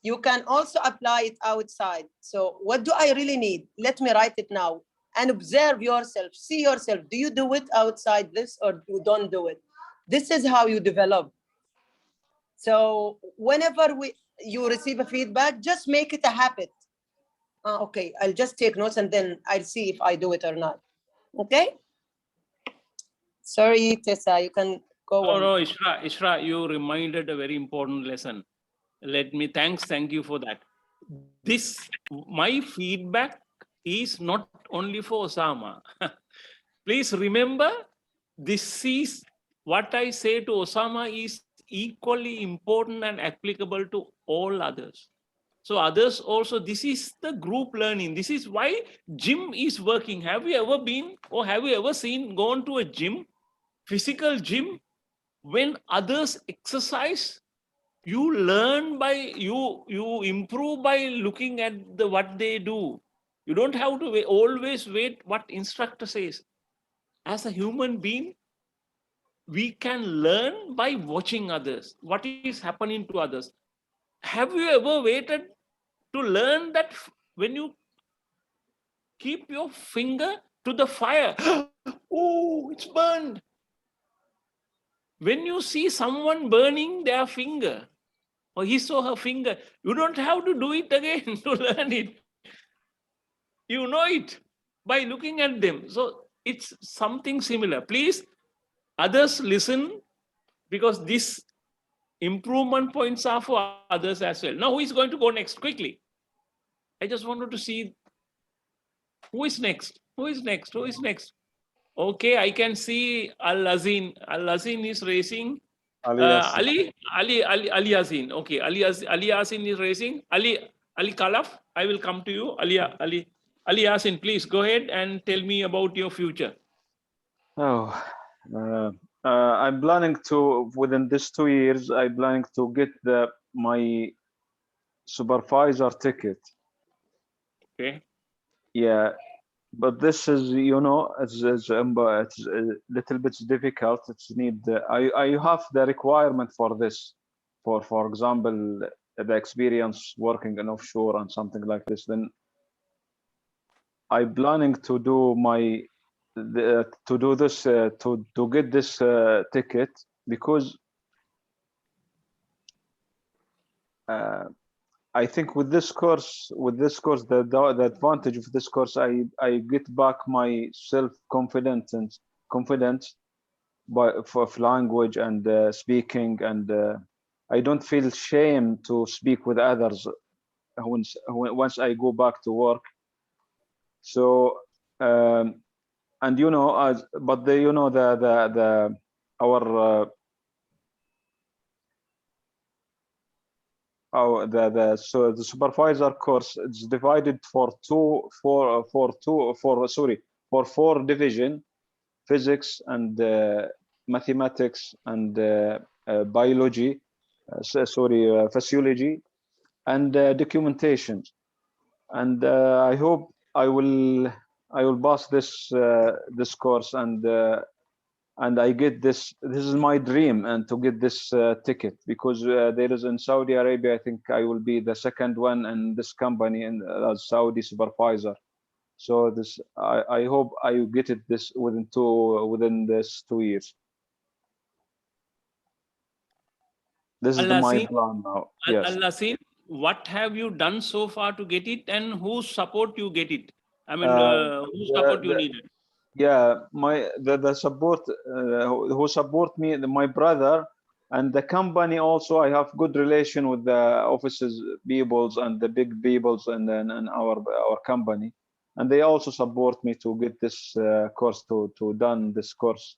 you can also apply it outside. So what do I really need? Let me write it now and observe yourself, see yourself. Do you do it outside this or you don't do it? This is how you develop. So whenever you receive a feedback, just make it a habit. Okay, I'll just take notes and then I'll see if I do it or not. Okay? Sorry, Tessa, you can go on. No, Ishra, you reminded a very important lesson. Thank you for that. My feedback is not only for Osama. Please remember, this is what I say to Osama is equally important and applicable to all others. So others also, this is the group learning. This is why gym is working. Have you ever been or have you ever gone to a gym, physical gym, when others exercise? You learn by, you improve by looking at what they do. You don't have to always wait what instructor says. As a human being, we can learn by watching others, what is happening to others. Have you ever waited to learn that when you keep your finger to the fire, oh, it's burned. When you see someone burning their finger, or his or her finger, you don't have to do it again to learn it. You know it by looking at them. So it's something similar. Please, others, listen, because these improvement points are for others as well. Now, who is going to go next? Quickly. I just wanted to see who is next. Who is next? Who is next? Okay, I can see Al-Azin. Al-Azin is raising. Ali Azin. Okay, Ali Azin is raising. Ali Kalaf, I will come to you. Ali Azin, please go ahead and tell me about your future. Oh, I'm planning to, within these 2 years, I'm planning to get my supervisor ticket. Okay. Yeah, but this is, you know, it's a little bit difficult. It's need, I have the requirement for this, for example, the experience working in offshore and something like this. Then I'm planning to do to get this ticket, because I think with this course, the advantage of this course, I get back my self-confidence and confidence of language and speaking, and I don't feel shame to speak with others once I go back to work. So and you know, but the, you know, our so the supervisor course, it's divided for four division: physics and mathematics and biology, physiology and documentation. And I hope I will pass this course, and I get this. This is my dream, and to get this ticket, because there is in Saudi Arabia, I think I will be the second one in this company, and as Saudi supervisor. So this, I hope I get it this within this 2 years. This is my plan now. Yes. Al-Asin, what have you done so far to get it, and whose support you get it? I mean, whose support you needed? Yeah, the support who support me, my brother, and the company also. I have good relation with the offices peoples and the big peoples and our company, and they also support me to get this course to done this course,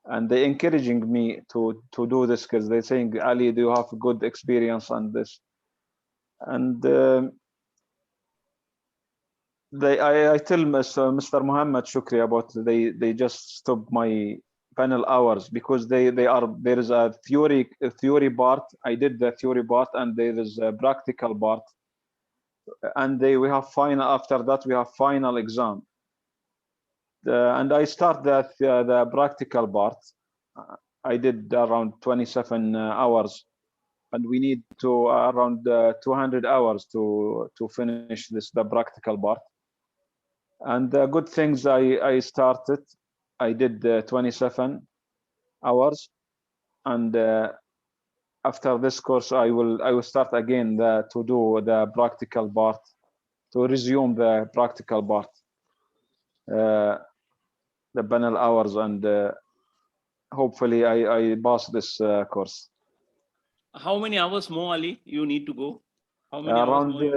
and they encouraging me to do this, because they saying, Ali, do you have good experience on this? And I tell Mr. Muhammad Shukri about they just stopped my panel hours, because there is a theory part. I did the theory part, and there is a practical part, and we have final. After that, we have final exam. And I start the practical part. I did around 27 hours, and we need to around 200 hours to finish the practical part. And the good things I started, I did 27 hours, and after this course I will start again to do the practical part, to resume the practical part, the panel hours, and hopefully I pass this course. How many hours more, Ali, you need to go? How many hours more?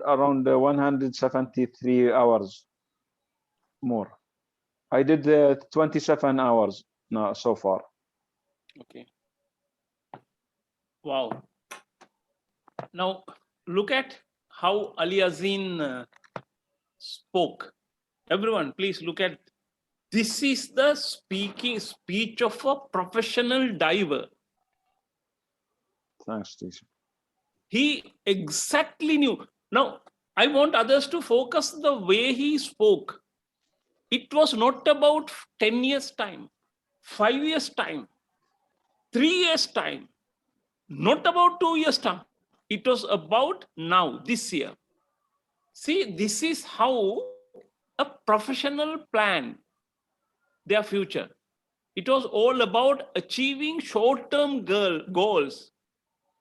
Around 173 hours more. I did 27 hours now so far. Okay. Wow. Now, look at how Ali Azin spoke. Everyone, please look at. This is the speech of a professional diver. Thanks, teacher. He exactly knew. Now, I want others to focus the way he spoke. It was not about 10 years' time, 5 years' time, 3 years' time, not about 2 years' time. It was about now, this year. See, this is how a professional planned their future. It was all about achieving short-term goals.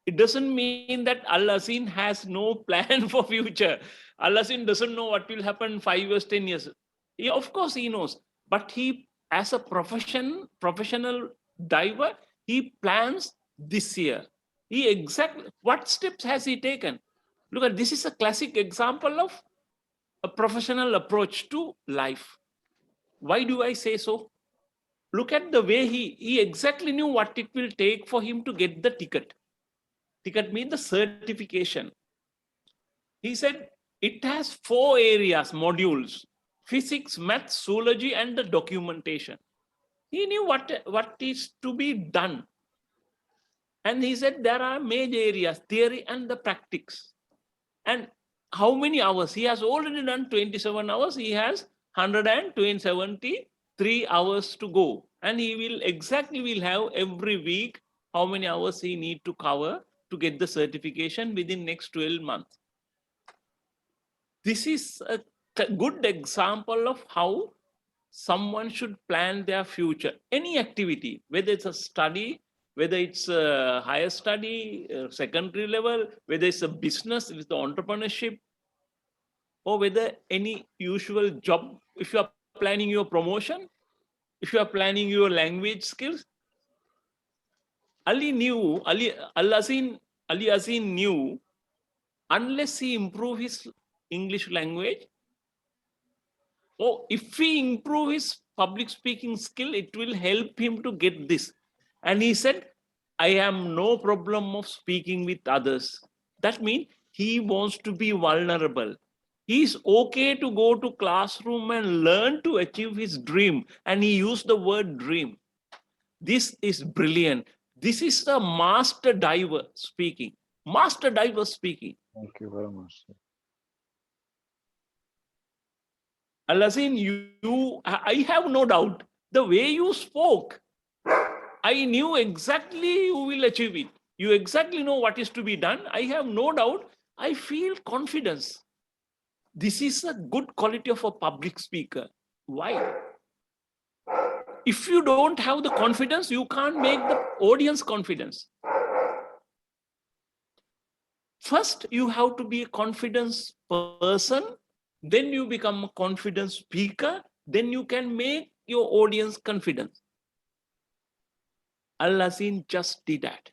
It doesn't mean that Al-Asin has no plan for future. Al-Asin doesn't know what will happen 5 years, 10 years. Of course he knows, but he, as a professional diver, he plans this year. What steps has he taken? Look at, this is a classic example of a professional approach to life. Why do I say so? Look at the way he exactly knew what it will take for him to get the ticket. Ticket means the certification. He said it has 4 areas, modules: physics, maths, zoology, and the documentation. He knew what is to be done. And he said there are major areas, theory and the practice. And how many hours? He has already done 27 hours. He has 173 hours to go. And he will have every week how many hours he need to cover to get the certification within next 12 months. This is a good example of how someone should plan their future. Any activity, whether it's a study, whether it's a higher study, secondary level, whether it's a business with the entrepreneurship, or whether any usual job, if you are planning your promotion, if you are planning your language skills. Ali Azin knew, unless he improve his English language, or if he improve his public speaking skill, it will help him to get this. And he said, I have no problem of speaking with others. That means he wants to be vulnerable. He's okay to go to classroom and learn to achieve his dream. And he used the word dream. This is brilliant. This is a master diver speaking. Master diver speaking. Thank you very much. Al-Azin, I have no doubt. The way you spoke, I knew exactly you will achieve it. You exactly know what is to be done. I have no doubt. I feel confidence. This is a good quality of a public speaker. Why? If you don't have the confidence, you can't make the audience confidence. First, you have to be a confidence person. Then you become a confident speaker. Then you can make your audience confident. Al-Azin just did that.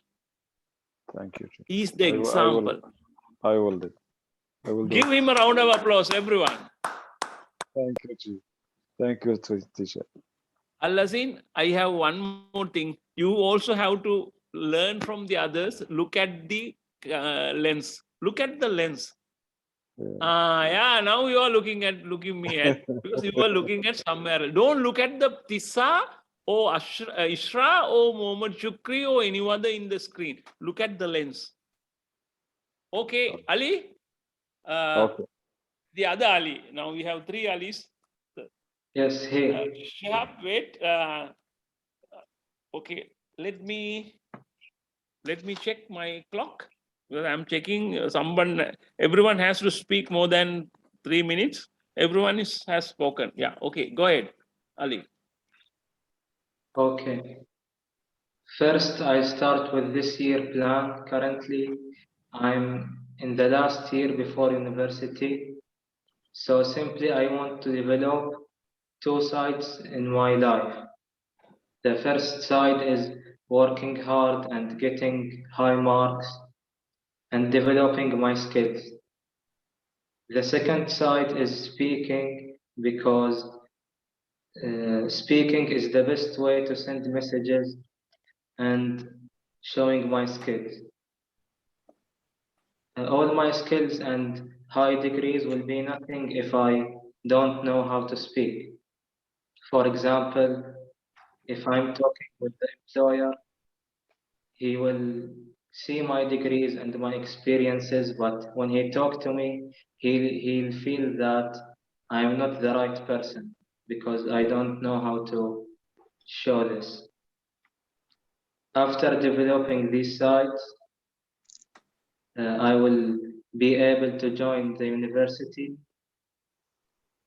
Thank you. He is the example. I will do. Give him a round of applause, everyone. Thank you, Chief. Thank you, teacher. Al-Azin, I have one more thing. You also have to learn from the others. Look at the lens. Look at the lens. Yeah, now you are looking me at, because you are looking at somewhere. Don't look at the Tissa or Ishra or Mohammed Shukri or any other in the screen. Look at the lens. Okay, Ali? Okay. The other Ali. Now we have 3 Alis. Yes, here. Shahab, wait. Okay, let me check my clock. Because I'm checking everyone has to speak more than 3 minutes. Everyone has spoken. Yeah, okay, go ahead, Ali. Okay. First, I start with this year plan. Currently, I'm in the last year before university. So simply, I want to develop 2 sides in my life. The first side is working hard and getting high marks and developing my skills. The second side is speaking, because speaking is the best way to send messages and showing my skills. all my skills and high degrees will be nothing if I don't know how to speak. For example, if I'm talking with the employer, he will see my degrees and my experiences, but when he talks to me, he'll feel that I'm not the right person because I don't know how to show this. After developing these sides, I will be able to join the university,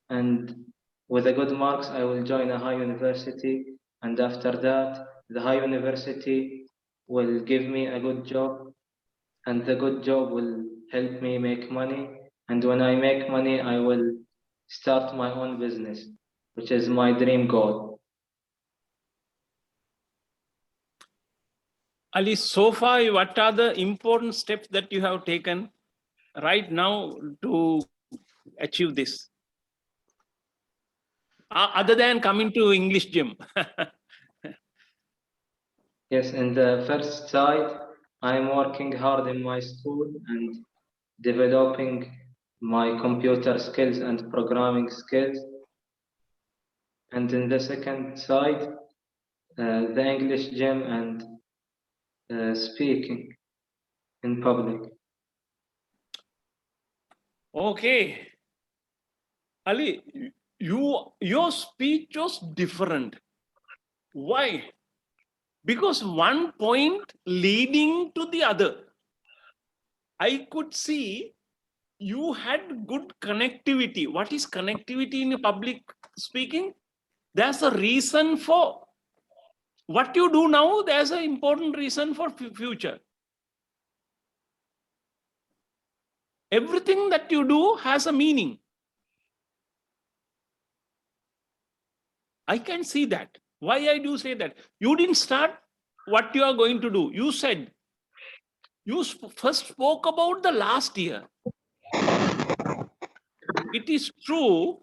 and with a good marks, I will join a high university, and after that, the high university will give me a good job, and the good job will help me make money, and when I make money, I will start my own business, which is my dream goal. Ali, so far, what are the important steps that you have taken right now to achieve this? Other than coming to English gym. Yes, in the first side, I'm working hard in my school and developing my computer skills and programming skills. And in the second side, the English gym and speaking in public. Okay. Ali, your speech was different. Why? Because one point leading to the other. I could see you had good connectivity. What is connectivity in public speaking? There's a reason for what you do now. There's an important reason for future. Everything that you do has a meaning. I can see that. Why I do say that? You didn't start what you are going to do. You said, you first spoke about the last year. It is true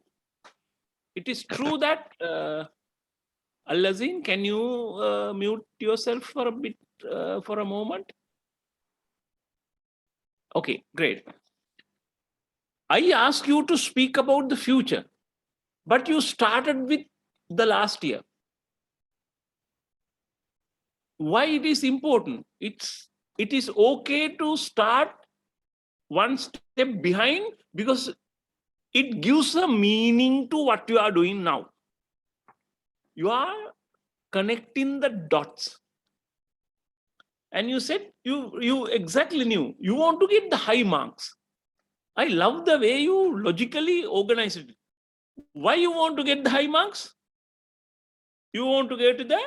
that, Al-Lazin, can you mute yourself for a bit, for a moment? Okay, great. I asked you to speak about the future, but you started with the last year. Why it is important? It is okay to start one step behind because it gives a meaning to what you are doing now. You are connecting the dots. And you said you exactly knew you want to get the high marks. I love the way you logically organize it. Why you want to get the high marks? You want to get the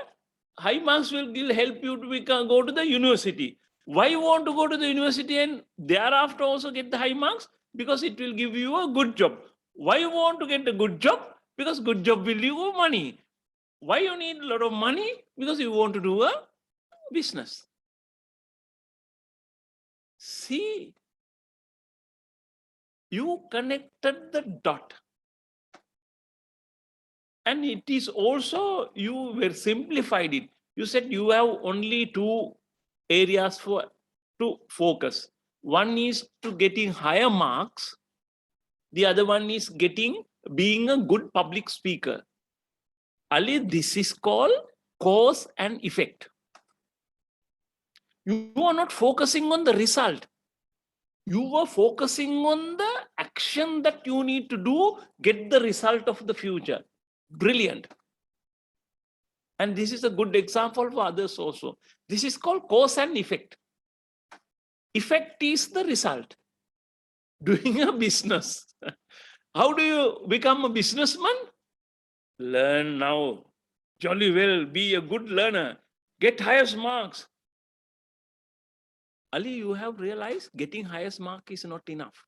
high marks will help you to go to the university. Why you want to go to the university and thereafter also get the high marks? Because it will give you a good job. Why you want to get a good job? Because good job will give you money. Why you need a lot of money? Because you want to do a business. See, you connected the dot. And it is also, you were simplified it. You said you have only two areas to focus. One is to getting higher marks. The other one is being a good public speaker. Ali, this is called cause and effect. You are not focusing on the result. You were focusing on the action that you need to do, get the result of the future. Brilliant. And this is a good example for others also. This is called cause and effect. Effect is the result. Doing a business. How do you become a businessman? Learn now. Jolly well, be a good learner. Get highest marks. Ali, you have realized getting highest mark is not enough.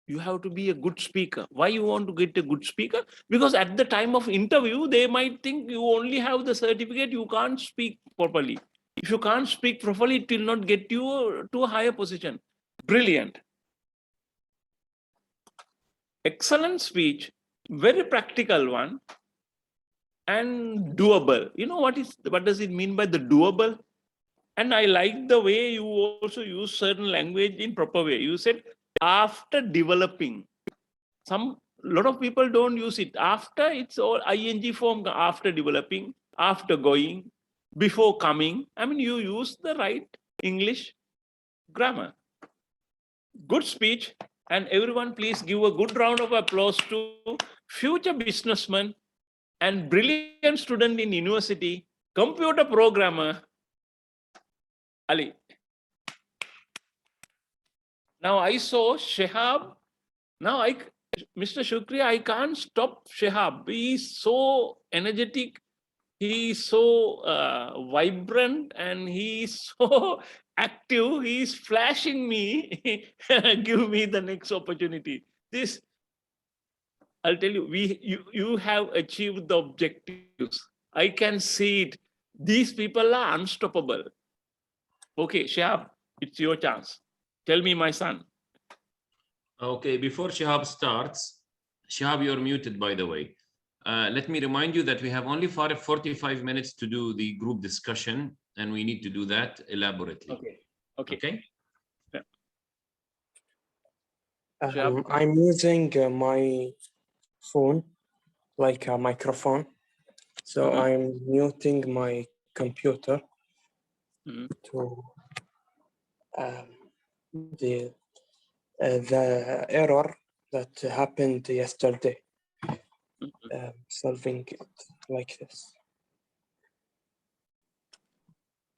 You have to be a good speaker. Why you want to get a good speaker? Because at the time of interview, they might think you only have the certificate, you can't speak properly. If you can't speak properly, it will not get you to a higher position. Brilliant. Excellent speech, very practical one, and doable. You know what does it mean by the doable? And I like the way you also use certain language in proper way. You said after developing. A lot of people don't use it. After, it's all ing form, after developing, after going, before coming. I mean, you use the right English grammar. Good speech. And everyone, please give a good round of applause to future businessman and brilliant student in university, computer programmer, Ali. Now I saw Shehab. Now Mr. Shukri, I can't stop Shehab. He's so energetic. He's so vibrant and he's so active. He's flashing me. Give me the next opportunity. This, I'll tell you, you have achieved the objectives. I can see it. These people are unstoppable. Okay, Shehab, it's your chance. Tell me, my son. Okay, before Shihab starts, Shihab, you're muted, by the way. Let me remind you that we have only 45 minutes to do the group discussion, and we need to do that elaborately. Okay. I'm using my phone like a microphone. So I'm muting my computer to the error that happened yesterday. Solving it like this.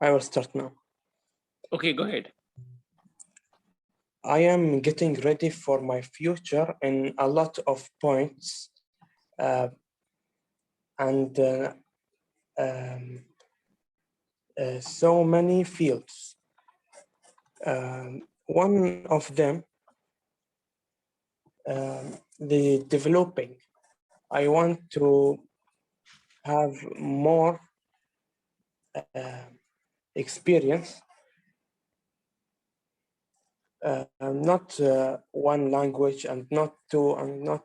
I will start now. Okay, go ahead. I am getting ready for my future in a lot of points and so many fields. One of them, the developing. I want to have more experience, not one language and not two, and not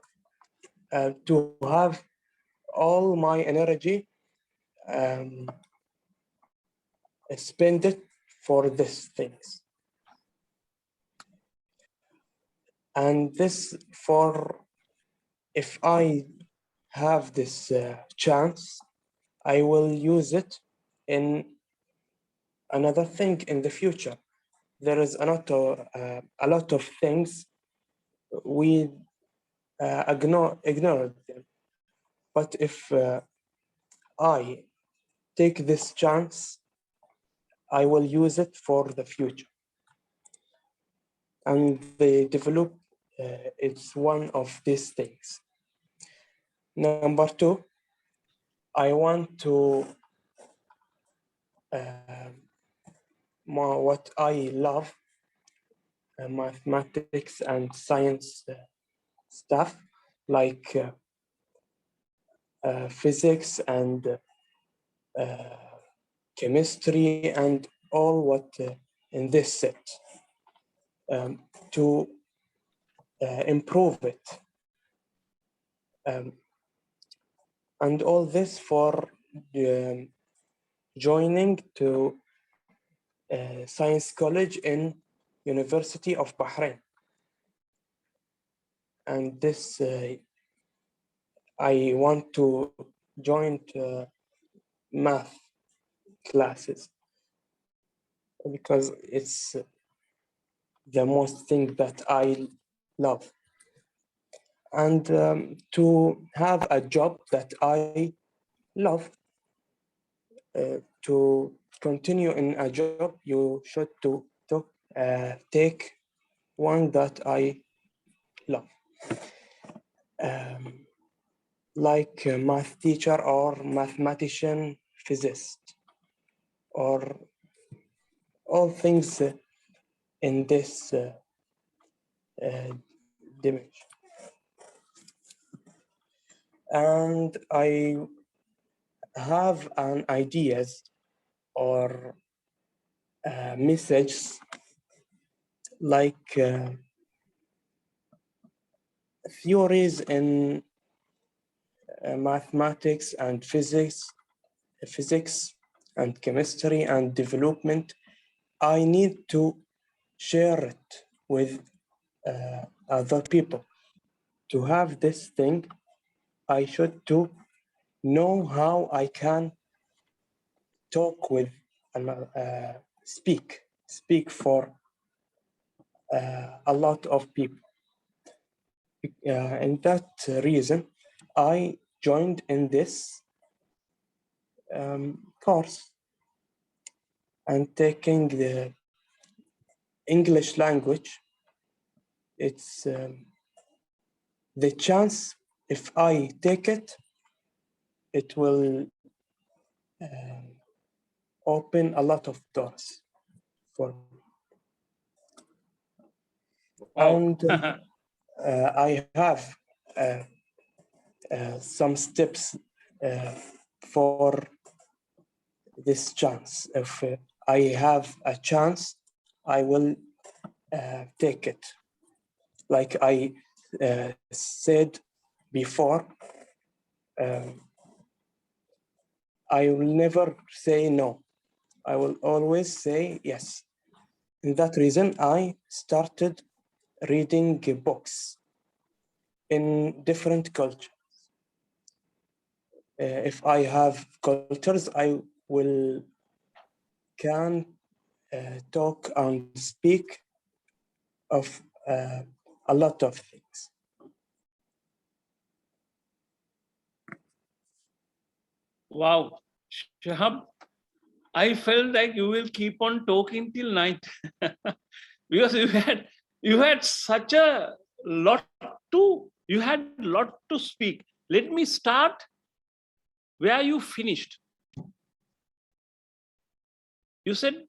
to have all my energy spend it for these things. And this for, if I have this chance, I will use it in another thing in the future. There is a lot of things we ignored them. But if I take this chance, I will use it for the future. And they develop, it's one of these things. Number two, I want to, what I love, mathematics and science stuff, like physics and chemistry and all what in this set, to improve it. And all this for joining to Science College in University of Bahrain. And this, I want to join math classes because it's the most thing that I love. And to have a job that I love, to continue in a job, you should take one that I love. Like a math teacher or mathematician, physicist, or all things in this dimension. And I have an ideas or messages like theories in mathematics and physics and chemistry and development I need to share it with other people. To have this thing, I should to know how I can talk with, speak for a lot of people. And that reason, I joined in this course and taking the English language. It's the chance, if I take it, it will open a lot of doors for me. Wow. And I have some steps for this chance. If I have a chance, I will take it. Like I said before, I will never say no. I will always say yes. In that reason, I started reading books in different cultures. If I have cultures, I will can talk and speak of a lot of things. Wow. Shahab, I felt like you will keep on talking till night because you had such a lot to speak. Let me start where you finished. You said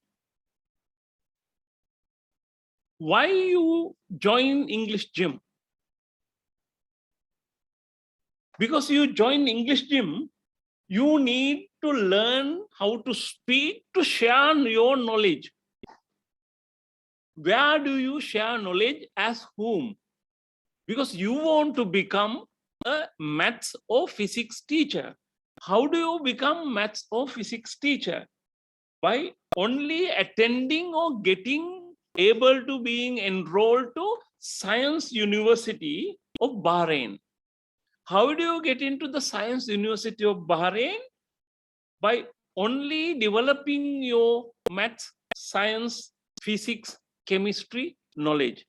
why you join English gym? Because you join English gym, you need to learn how to speak, to share your knowledge. Where do you share knowledge? As whom? Because you want to become a maths or physics teacher. How do you become maths or physics teacher? By only attending or getting able to being enrolled to Science University of Bahrain. How do you get into the Science University of Bahrain? By only developing your maths, science, physics, chemistry knowledge.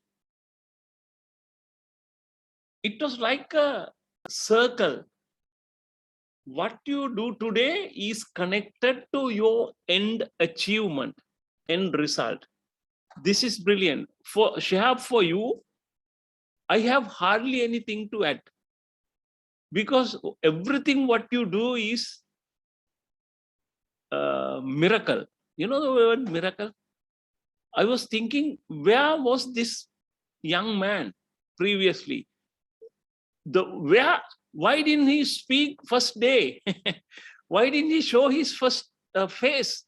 It was like a circle. What you do today is connected to your end achievement, end result. This is brilliant. For Shihab, for you, I have hardly anything to add. Because everything what you do is miracle. You know the word miracle? I was thinking, where was this young man previously? Why didn't he speak first day? Why didn't he show his first face?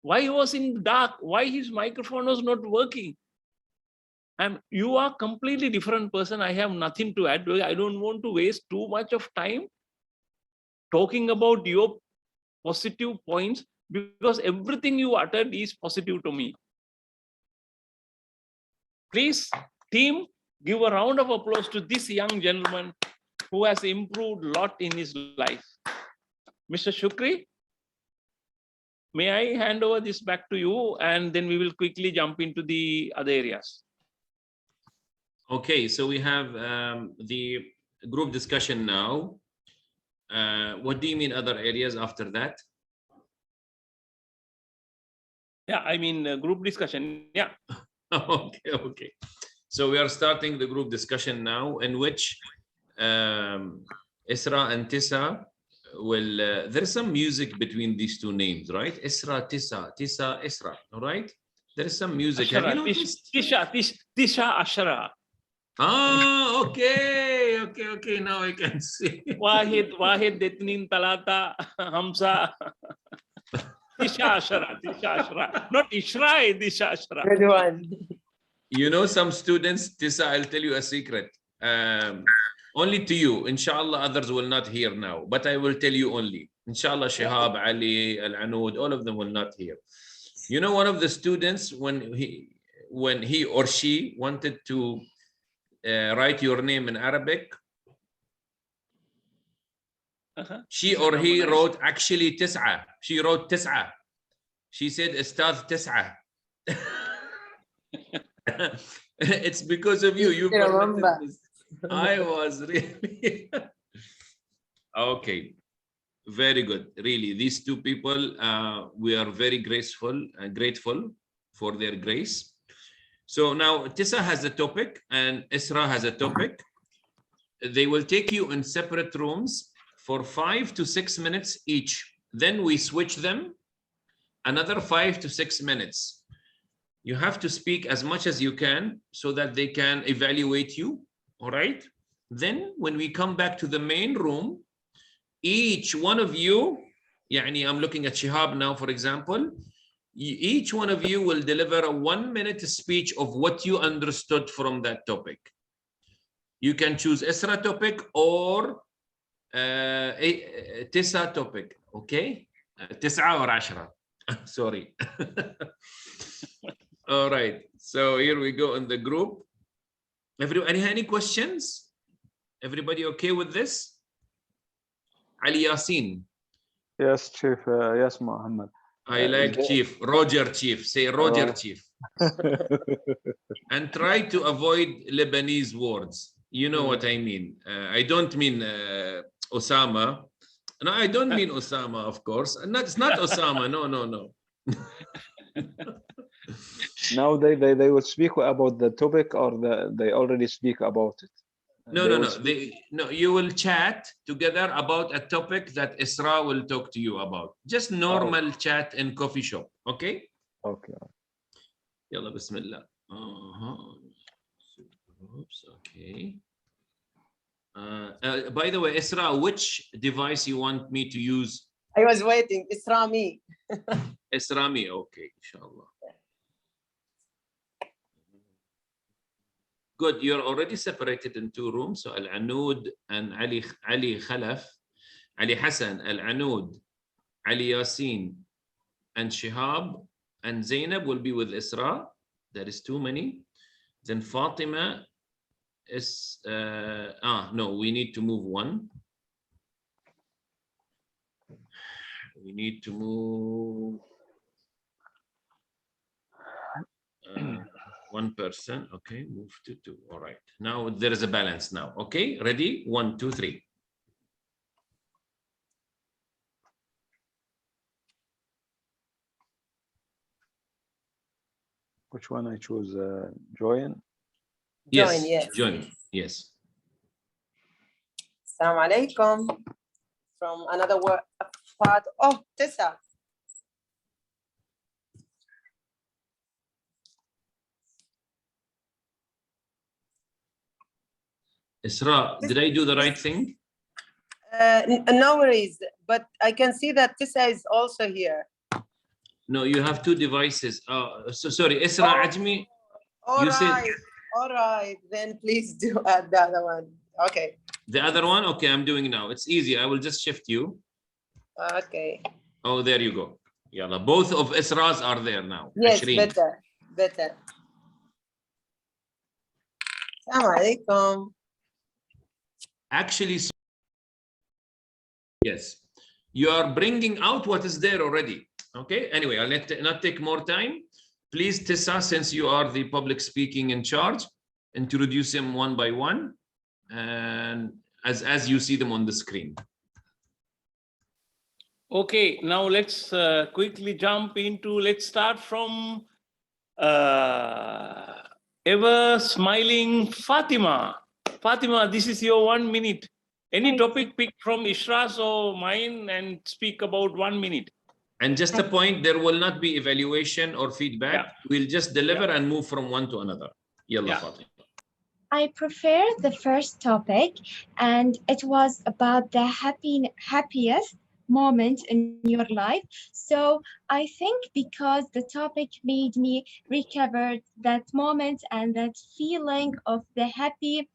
Why he was in dark? Why his microphone was not working? And you are completely different person. I have nothing to add. I don't want to waste too much of time talking about your positive points, because everything you uttered is positive to me. Please, team, give a round of applause to this young gentleman who has improved a lot in his life. Mr. Shukri, may I hand over this back to you, and then we will quickly jump into the other areas. Okay, so we have the group discussion now. What do you mean other areas after that? Yeah, I mean group discussion. Yeah. Okay. So we are starting the group discussion now, in which Isra and Tisa will. There's some music between these two names, right? Isra, Tisa, Isra. All right. There is some music. Ashara, have you noticed? Tisha Ashara. Ah, okay. Now I can see. Wahid, Detnin, Talata, Hamza. Tisha Ashara. Not Ishra, Tisha Ashara. Good one. You know, some students, Tisa, I'll tell you a secret. Only to you. Inshallah, others will not hear now, but I will tell you only. Inshallah, Shihab, Ali, Al-Anud, all of them will not hear. You know, one of the students, when he or she wanted to write your name in Arabic, she or he wrote actually تسعة. She wrote تسعة. She said أستاذ تسعة. It's because of you. You permitted this. I was really okay. Very good. Really, these two people, we are very graceful and grateful for their grace. So now Tissa has a topic and Isra has a topic. They will take you in separate rooms for 5 to 6 minutes each. Then we switch them another 5 to 6 minutes. You have to speak as much as you can so that they can evaluate you. All right. Then when we come back to the main room, each one of you, I'm looking at Shihab now, for example, each one of you will deliver a 1-minute speech of what you understood from that topic. You can choose Isra topic or Tisa topic, okay? Tis'a or Ashra, sorry. All right, so here we go in the group. Any questions? Everybody okay with this? Ali Yasin. Yes, Chief. Yes, Muhammad. I like Chief. Roger Chief. Say Roger Chief. And try to avoid Lebanese words. You know what I mean. I don't mean Osama. No, I don't mean Osama, of course. It's not Osama. No, no, no. Now they will speak about the topic, or they already speak about it. No, no. You will chat together about a topic that Isra will talk to you about. Just normal chat in coffee shop. Okay? Okay. Yalla, bismillah. Oops, okay. By the way, Isra, which device you want me to use? I was waiting. Isra me. Isra me, okay, inshallah. Good, you're already separated in 2 rooms. So Al-Anud and Ali Khalaf, Ali Hassan, Al-Anud, Ali Yasin, and Shihab, and Zainab will be with Isra. That is too many. Then Fatima is, no, we need to move 1. We need to move 1 person. Okay, move to 2. All right, now there is a balance now. Okay, ready? 1, 2, 3. Which one I choose? Join? Yes, Join, yes. Join, yes. Assalamu alaikum. From another part. Oh, Tessa. Isra, did I do the right thing? No worries, but I can see that Tessa is also here. No, you have 2 devices. So sorry, Isra Ajmi. All you right, said all right. Then please do add the other one. Okay. the other one. Okay, I'm doing now. It's easy. I will just shift you. Okay. Oh, there you go. Yalla, both of Isras are there now. Yes, 20. better. Assalamu alaikum. Actually, yes, you are bringing out what is there already. Okay, anyway, I'll not take more time. Please, Tessa, since you are the public speaking in charge, introduce them one by one, and as you see them on the screen. Okay, now let's quickly jump into, let's start from ever smiling Fatima. Fatima, this is your 1 minute. Any topic picked from Ishra's or mine and speak about 1 minute. And just a point, there will not be evaluation or feedback. Yeah. We'll just deliver and move from one to another. Yalla, Fatima. I prefer the first topic, and it was about the happiest moment in your life. So I think because the topic made me recover that moment and that feeling of the happy,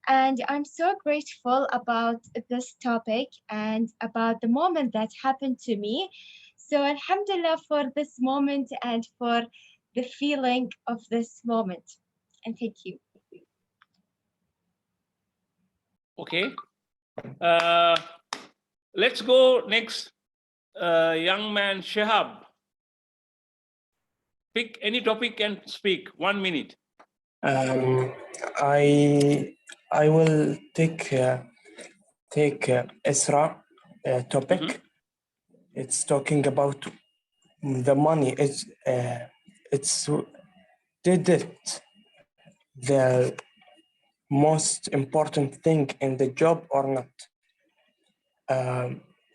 and I'm so grateful about this topic and about the moment that happened to me. So Alhamdulillah for this moment and for the feeling of this moment. And thank you. Okay. Let's go next. Young man Shehab. Pick any topic and speak. 1 minute. I will take Isra topic. It's talking about the money. It's did it the most important thing in the job or not?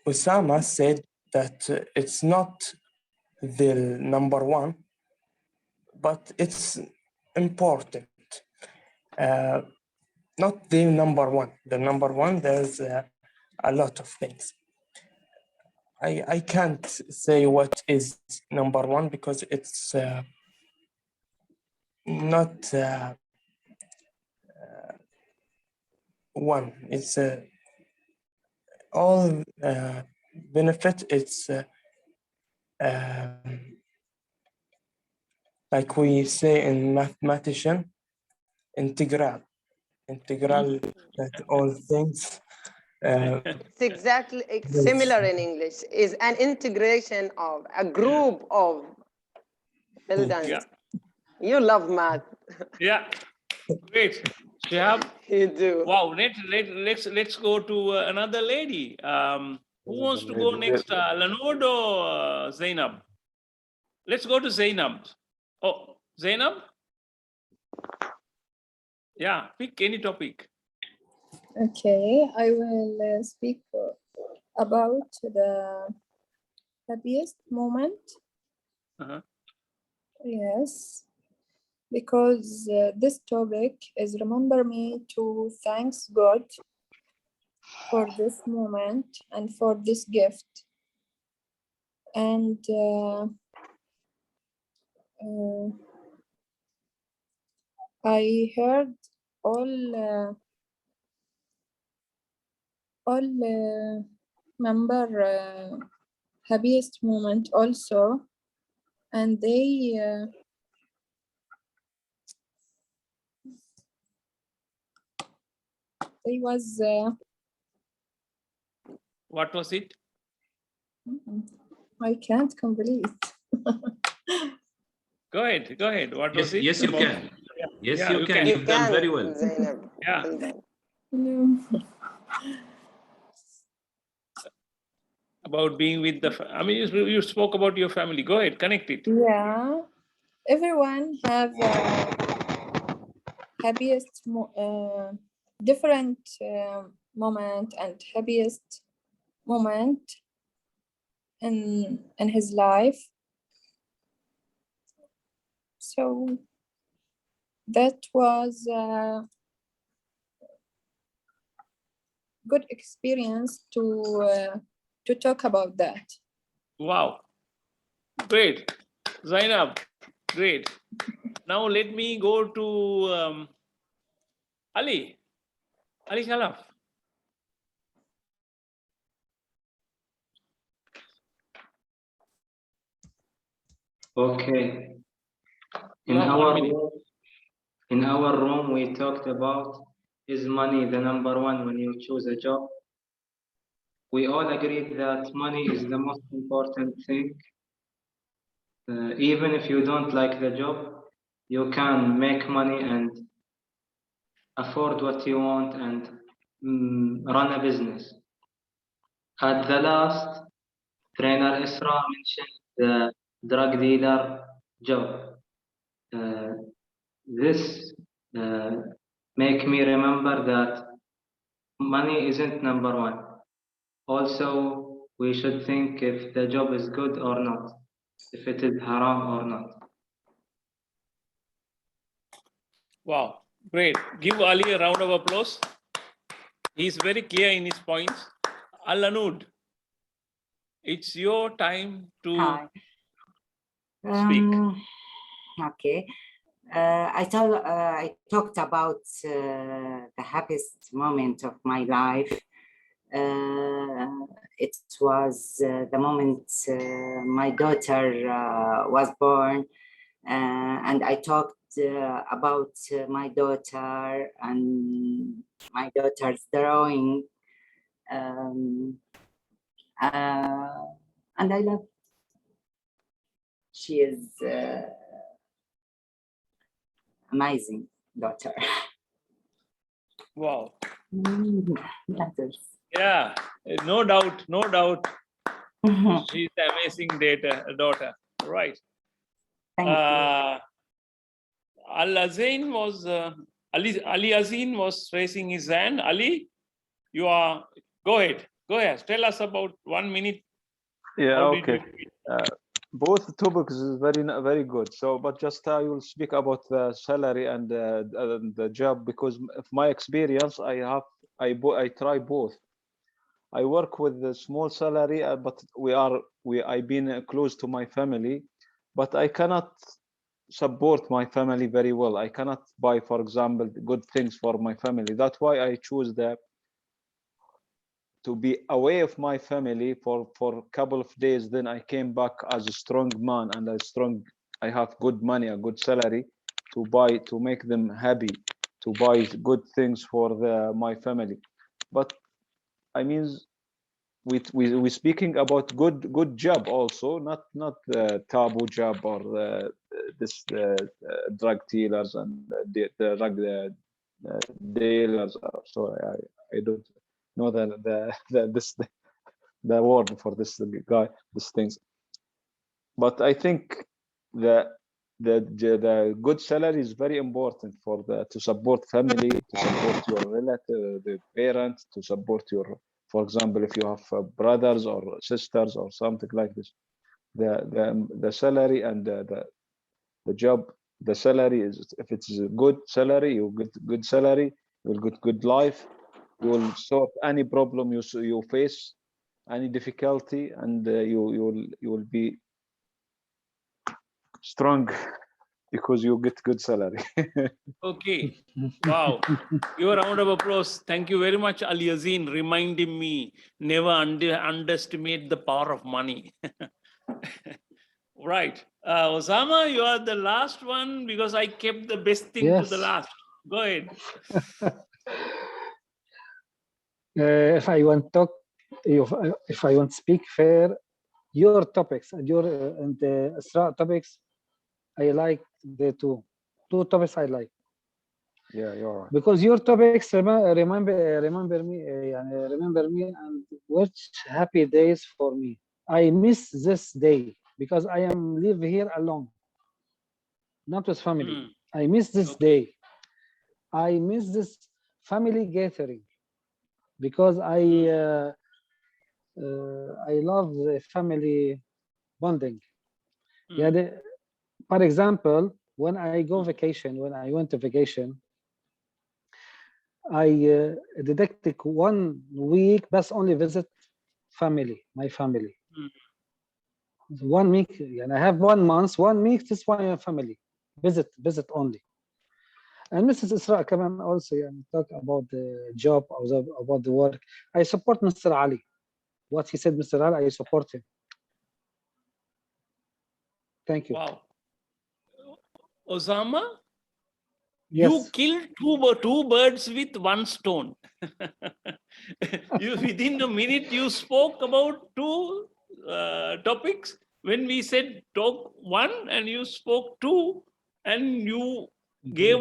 Osama said that it's not the number one, but it's important. Not the number one. The number one, there's a lot of things. I can't say what is number one because it's not one. It's all benefit. It's like we say in mathematician, integral. That all things. It's exactly similar in English. Is an integration of a group of. Well done. Yeah. You love math. Yeah. Great. Shehab. You do. Wow. Let's go to another lady. Who wants to go next? Lanoud or Zainab? Let's go to Zainab. Oh, Zainab? Yeah, pick any topic. Okay, I will speak about the happiest moment. Yes, because this topic is remember me to thanks God for this moment and for this gift. And I heard all member happiest moment also, and they was what was it? I can't complete. Go ahead. What was it? Yes, you can. Yes, you can. You've done very well. Zainab. Yeah. Well done. About being with the, I mean, you spoke about your family. Go ahead, connect it. Yeah, everyone have happiest different moment and happiest moment in his life. So that was a good experience to talk about that. Wow. Great. Zainab, great. Now let me go to Ali Khalaf. Okay. You have 1 minute. In our room, we talked about, is money the number one when you choose a job? We all agreed that money is the most important thing. Even if you don't like the job, you can make money and afford what you want and run a business. At the last, trainer Isra mentioned the drug dealer job. This make me remember that money isn't number one. Also, we should think if the job is good or not, if it is haram or not. Wow, great. Give Ali a round of applause. He's very clear in his points. Al-Lanoud, it's your time to speak. Okay. I talked about the happiest moment of my life. it was the moment my daughter was born, and I talked about my daughter and my daughter's drawing, and I love. She is amazing daughter. Wow. Letters. Yeah, no doubt, no doubt. She's an amazing daughter. Right. Thank you. Al-Azain was, Ali Azin was raising his hand. Ali, you are, go ahead. Tell us about 1 minute. Yeah, How did okay. Both topics is very good. So, but just I will speak about the salary and the job, because of my experience, I try both. I work with a small salary, but I've been close to my family, but I cannot support my family very well. I cannot buy, for example, good things for my family. That's why I choose to be away of my family for a couple of days. Then I came back as a strong man, and I have good money, a good salary to make them happy, to buy good things for my family. But I mean, we speaking about good job also, not taboo job or this drug dealers and the drug dealers. So I don't know the word for this guy, these things. But I think the good salary is very important for to support family, to support your relative, the parents, to support your, for example, if you have brothers or sisters or something like this. The salary and the job, the salary is, if it's a good salary, you get good salary, you'll get good life, you will solve any problem you face, any difficulty, and you will be strong because you get good salary. Okay. Wow. Your round of applause. Thank you very much, Ali Azin, reminding me never underestimate the power of money. Right. Osama, you are the last one because I kept the best thing to the Yes. last. Go ahead. If I want to talk, if I want to speak fair, your topics and your and the Isra topics, I like the two topics I like. Yeah, you're right. Because your topics remember me and which happy days for me. I miss this day because I am live here alone, not with family. I miss this day. I miss this family gathering because I love the family bonding. Yeah, for example, when I go vacation, when I went to vacation, I dedicted 1 week, but only visit family, my family. 1 week, and I have 1 month, 1 week, this one family, visit only. And Mrs. Isra Kaman also talk about the job, about the work. I support Mr. Ali. What he said, Mr. Ali, I support him. Thank you. Wow. Osama, yes. You killed two birds with one stone. Within a minute, you spoke about two topics. When we said talk one and you spoke two, and you gave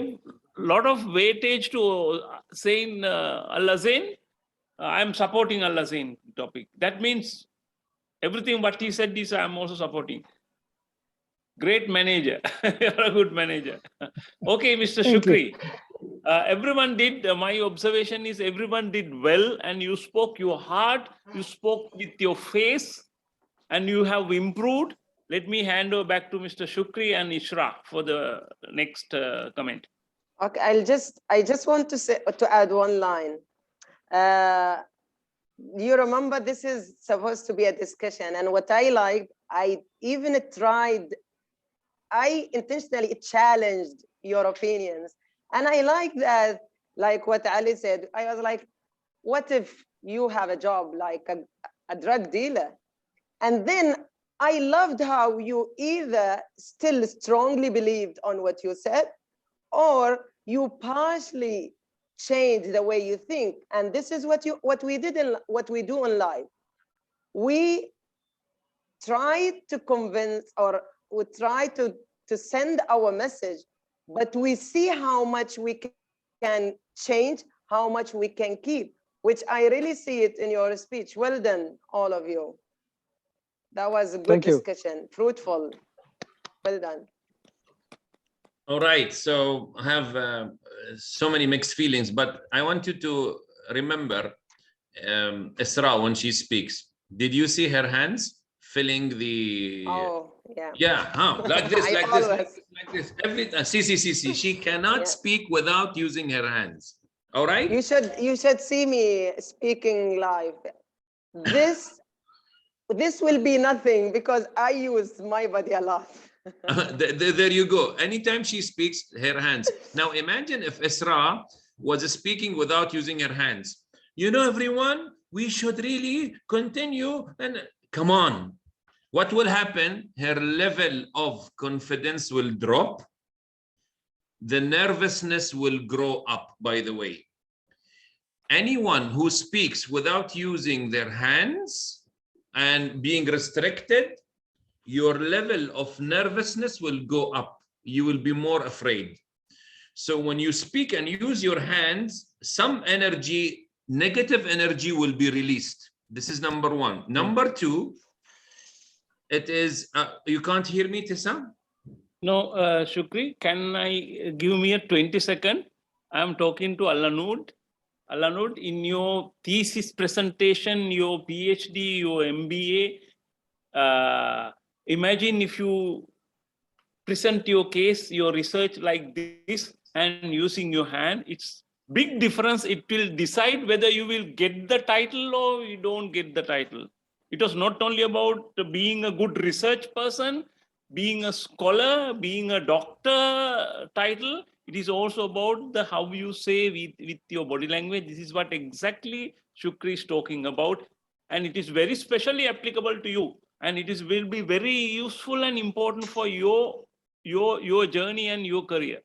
a lot of weightage to saying Al-Azain. I'm supporting Al-Azain topic. That means everything what he said is I'm also supporting. Great manager. You're a good manager. Okay, Mr. Shukri. Everyone did, my observation is everyone did well, and you spoke your heart, you spoke with your face, and you have improved. Let me hand over back to Mr. Shukri and Ishra for the next comment. Okay, I just want to add one line. You remember this is supposed to be a discussion, and what I liked, I even tried, I intentionally challenged your opinions. And I like that, like what Ali said, I was like, what if you have a job, like a drug dealer. And then I loved how you either still strongly believed on what you said, or you partially changed the way you think. And this is what we do in life. We try to convince, or we try to send our message, but we see how much we can change, how much we can keep, which I really see it in your speech. Well done, all of you. That was a good discussion, fruitful. Well done. All right, so I have so many mixed feelings, but I want you to remember Isra when she speaks. Did you see her hands filling the? Oh, yeah. Yeah, huh? Like this, like this, like this. Every time. See. She cannot speak without using her hands. All right. You should see me speaking live. This will be nothing because I use my body a lot. There you go. Anytime she speaks, her hands. Now imagine if Isra was speaking without using her hands. You know, everyone, we should really continue. And come on, what will happen? Her level of confidence will drop. The nervousness will grow up, by the way. Anyone who speaks without using their hands and being restricted, your level of nervousness will go up. You will be more afraid. So when you speak and use your hands, some energy, negative energy will be released. This is number one. Number two, it is, you can't hear me, Tessa? No, Shukri, can I give me a 20-second? I'm talking to Alanud. Alanud, in your thesis presentation, your PhD, your MBA, imagine if you present your case, your research like this and using your hand, it's big difference. It will decide whether you will get the title or you don't get the title. It was not only about being a good research person, being a scholar, being a doctor title. It is also about the how you say with your body language. This is what exactly Shukri is talking about. And it is very specially applicable to you. And it will be very useful and important for your journey and your career.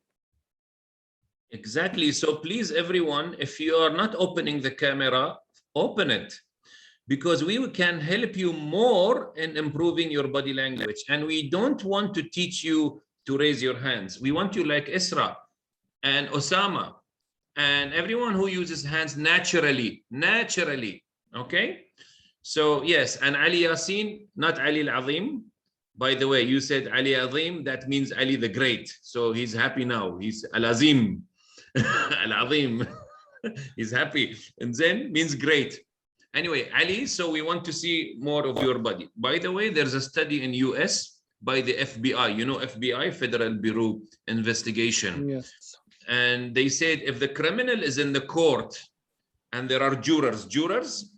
Exactly. So please, everyone, if you are not opening the camera, open it, because we can help you more in improving your body language. And we don't want to teach you to raise your hands. We want you like Isra and Osama and everyone who uses hands naturally, okay? So yes, and Ali Yasin, not Ali Al-Azim. By the way, you said Ali Azim, that means Ali the Great. So he's happy now. He's Al-Azim, Al-Azim. He's happy. And then means great. Anyway, Ali, so we want to see more of your body. By the way, there's a study in US by the FBI. You know FBI, Federal Bureau Investigation. Yes. And they said if the criminal is in the court and there are jurors,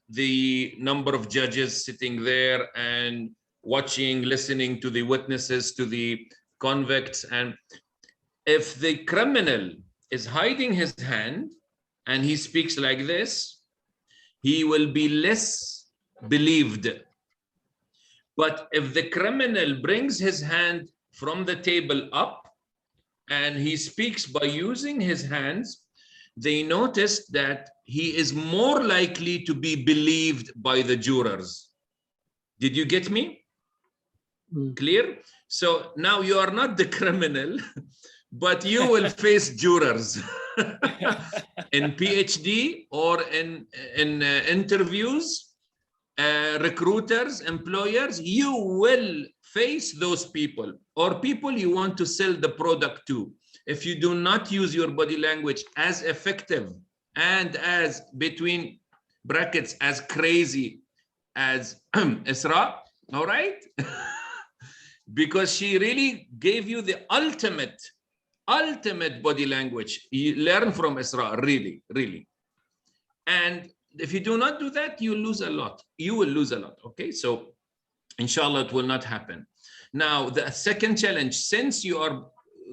the number of judges sitting there and watching, listening to the witnesses, to the convicts. And if the criminal is hiding his hand and he speaks like this, he will be less believed. But if the criminal brings his hand from the table up and he speaks by using his hands, they noticed that he is more likely to be believed by the jurors. Did you get me? Clear? So now you are not the criminal, but you will face jurors in PhD or in interviews, recruiters, employers. You will face those people or people you want to sell the product to. If you do not use your body language as effective and as between brackets as crazy as Isra, all right? Because she really gave you the ultimate body language. You learn from Isra, really. And if you do not do that, you lose a lot. You will lose a lot, okay? So inshallah, it will not happen. Now, the second challenge, since you are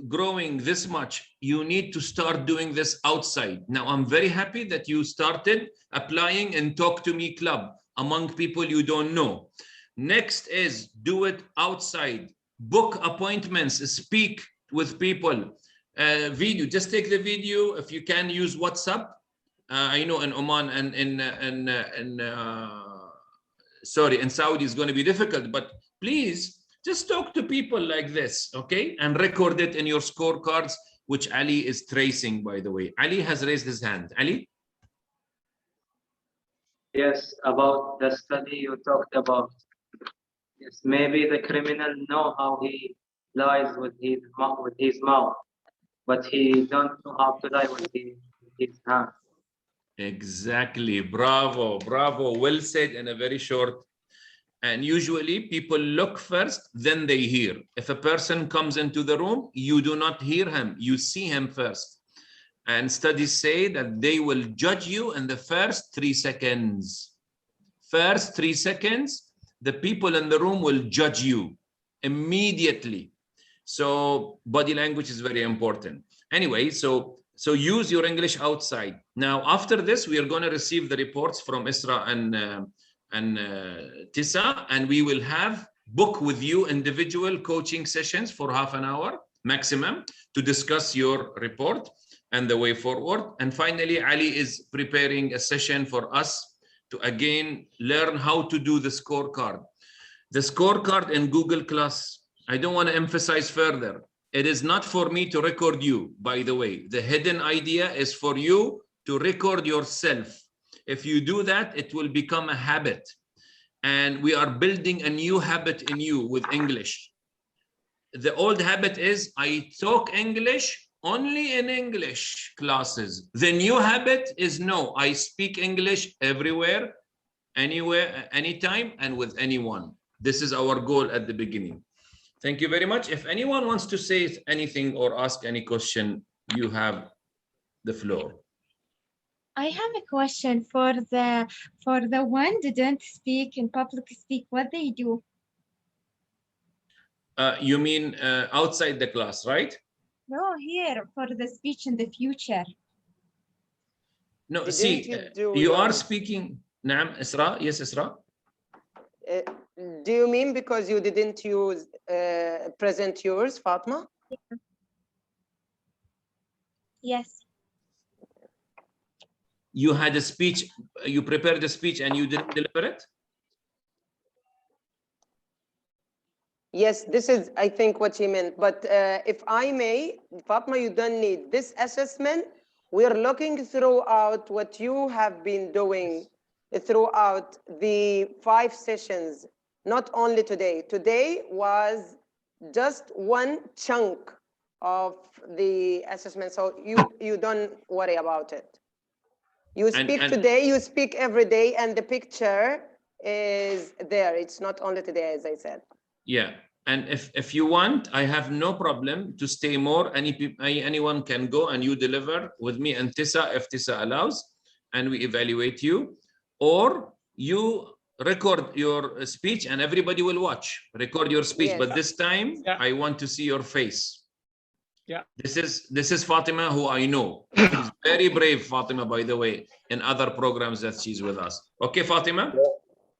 growing this much, you need to start doing this outside. Now, I'm very happy that you started applying in Talk to Me Club. among people you don't know. Next is do it outside. Book appointments, speak with people. Video, just take the video. If you can use WhatsApp. I know in Oman and in Saudi is going to be difficult, but please just talk to people like this, okay? And record it in your scorecards, which Ali is tracing, by the way. Ali has raised his hand. Ali? Yes, about the study you talked about. Yes, maybe the criminal know how he lies with his mouth, but he don't know how to lie with his hand. Exactly. Bravo, bravo. Well said in a very short. And usually people look first, then they hear. If a person comes into the room, you do not hear him, you see him first. And studies say that they will judge you in the first 3 seconds. First 3 seconds, the people in the room will judge you immediately. So body language is very important. Anyway, so use your English outside. Now, after this, we are going to receive the reports from Isra and Tisa, and we will book with you individual coaching sessions for half an hour maximum to discuss your report and the way forward. And finally, Ali is preparing a session for us to again learn how to do the scorecard. The scorecard in Google Class, I don't want to emphasize further. It is not for me to record you, by the way. The hidden idea is for you to record yourself. If you do that, it will become a habit. And we are building a new habit in you with English. The old habit is I talk English only in English classes. The new habit is no, I speak English everywhere, anywhere, anytime, and with anyone. This is our goal at the beginning. Thank you very much. If anyone wants to say anything or ask any question, you have the floor. I have a question for the one who didn't speak in public speak, what they do? You mean outside the class, right? No, here for the speech in the future. No, see, you are speaking. Naam, Isra? Yes, Isra? Do you mean because you didn't use present yours, Fatma? Yes. You had a speech, you prepared a speech and you didn't deliver it? Yes, this is, I think, what she meant. But if I may, Fatma, you don't need this assessment. We're looking throughout what you have been doing throughout the 5 sessions, not only today. Today was just one chunk of the assessment. So you don't worry about it. You speak today, you speak every day, and the picture is there. It's not only today, as I said. Yeah, and if you want, I have no problem to stay more. Anyone can go and you deliver with me and Tisa, if Tisa allows, and we evaluate you. Or you record your speech and everybody will watch. Record your speech, yes. But this time, I want to see your face. Yeah. This is Fatima, who I know. She's very brave, Fatima, by the way, in other programs that she's with us. Okay, Fatima?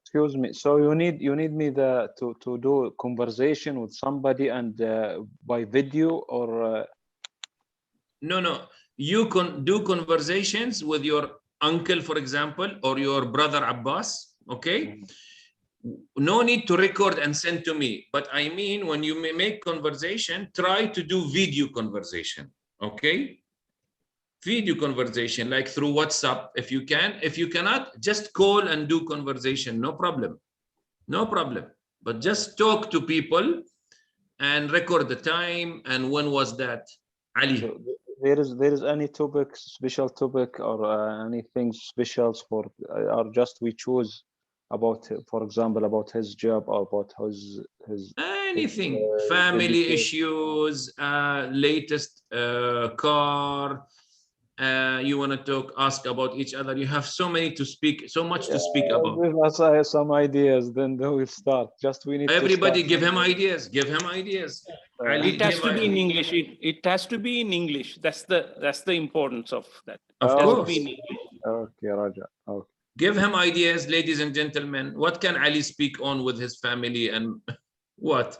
Excuse me. So you need me to do conversation with somebody and by video or No. You can do conversations with your uncle, for example, or your brother Abbas. Okay. No need to record and send to me, but I mean, when you make conversation, try to do video conversation, okay? Video conversation, like through WhatsApp, if you can. If you cannot, just call and do conversation, no problem. No problem, but just talk to people and record the time and when was that, Ali. So there is any topic, special topic or anything specials for, or just we choose about, for example, about his job or about his anything, family issues, latest car, you want to talk, ask about each other. You have so many to speak, so much to speak about. Give us some ideas, then we'll start. Just we need everybody to give him ideas. Give him ideas. It has to be in English. It has to be in English. That's the importance of that. Of course. Okay, Raja. Okay. Give him ideas, ladies and gentlemen. What can Ali speak on with his family and what?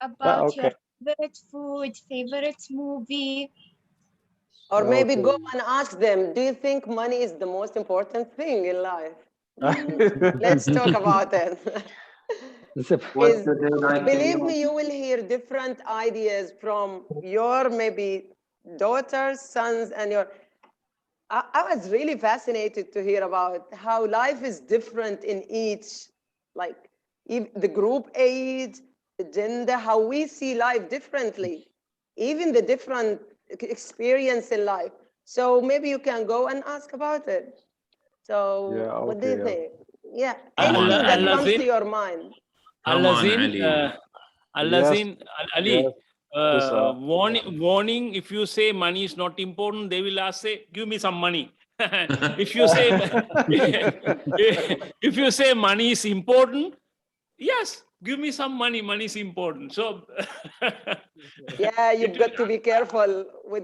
About your Okay. favorite food, favorite movie. Or maybe Okay. go and ask them, do you think money is the most important thing in life? Let's talk about it. It's a- What Is, do they like in believe you? me, you will hear different ideas from your maybe daughters, sons, and your. I was really fascinated to hear about how life is different in each, like the group age, the gender, how we see life differently, even the different experience in life. So maybe you can go and ask about it. So Yeah, what do you okay. think? Yeah, Come on, anything that Ali. comes to Al-Azin, your mind. Come on, Al-Azin, Ali. Yes, Al-Azin, Ali, yes, yes, warning, if you say money is not important, they will ask, say, give me some money. If you say, if you say money is important, yes, give me some money, money is important. So Yeah, it you've will got to be careful with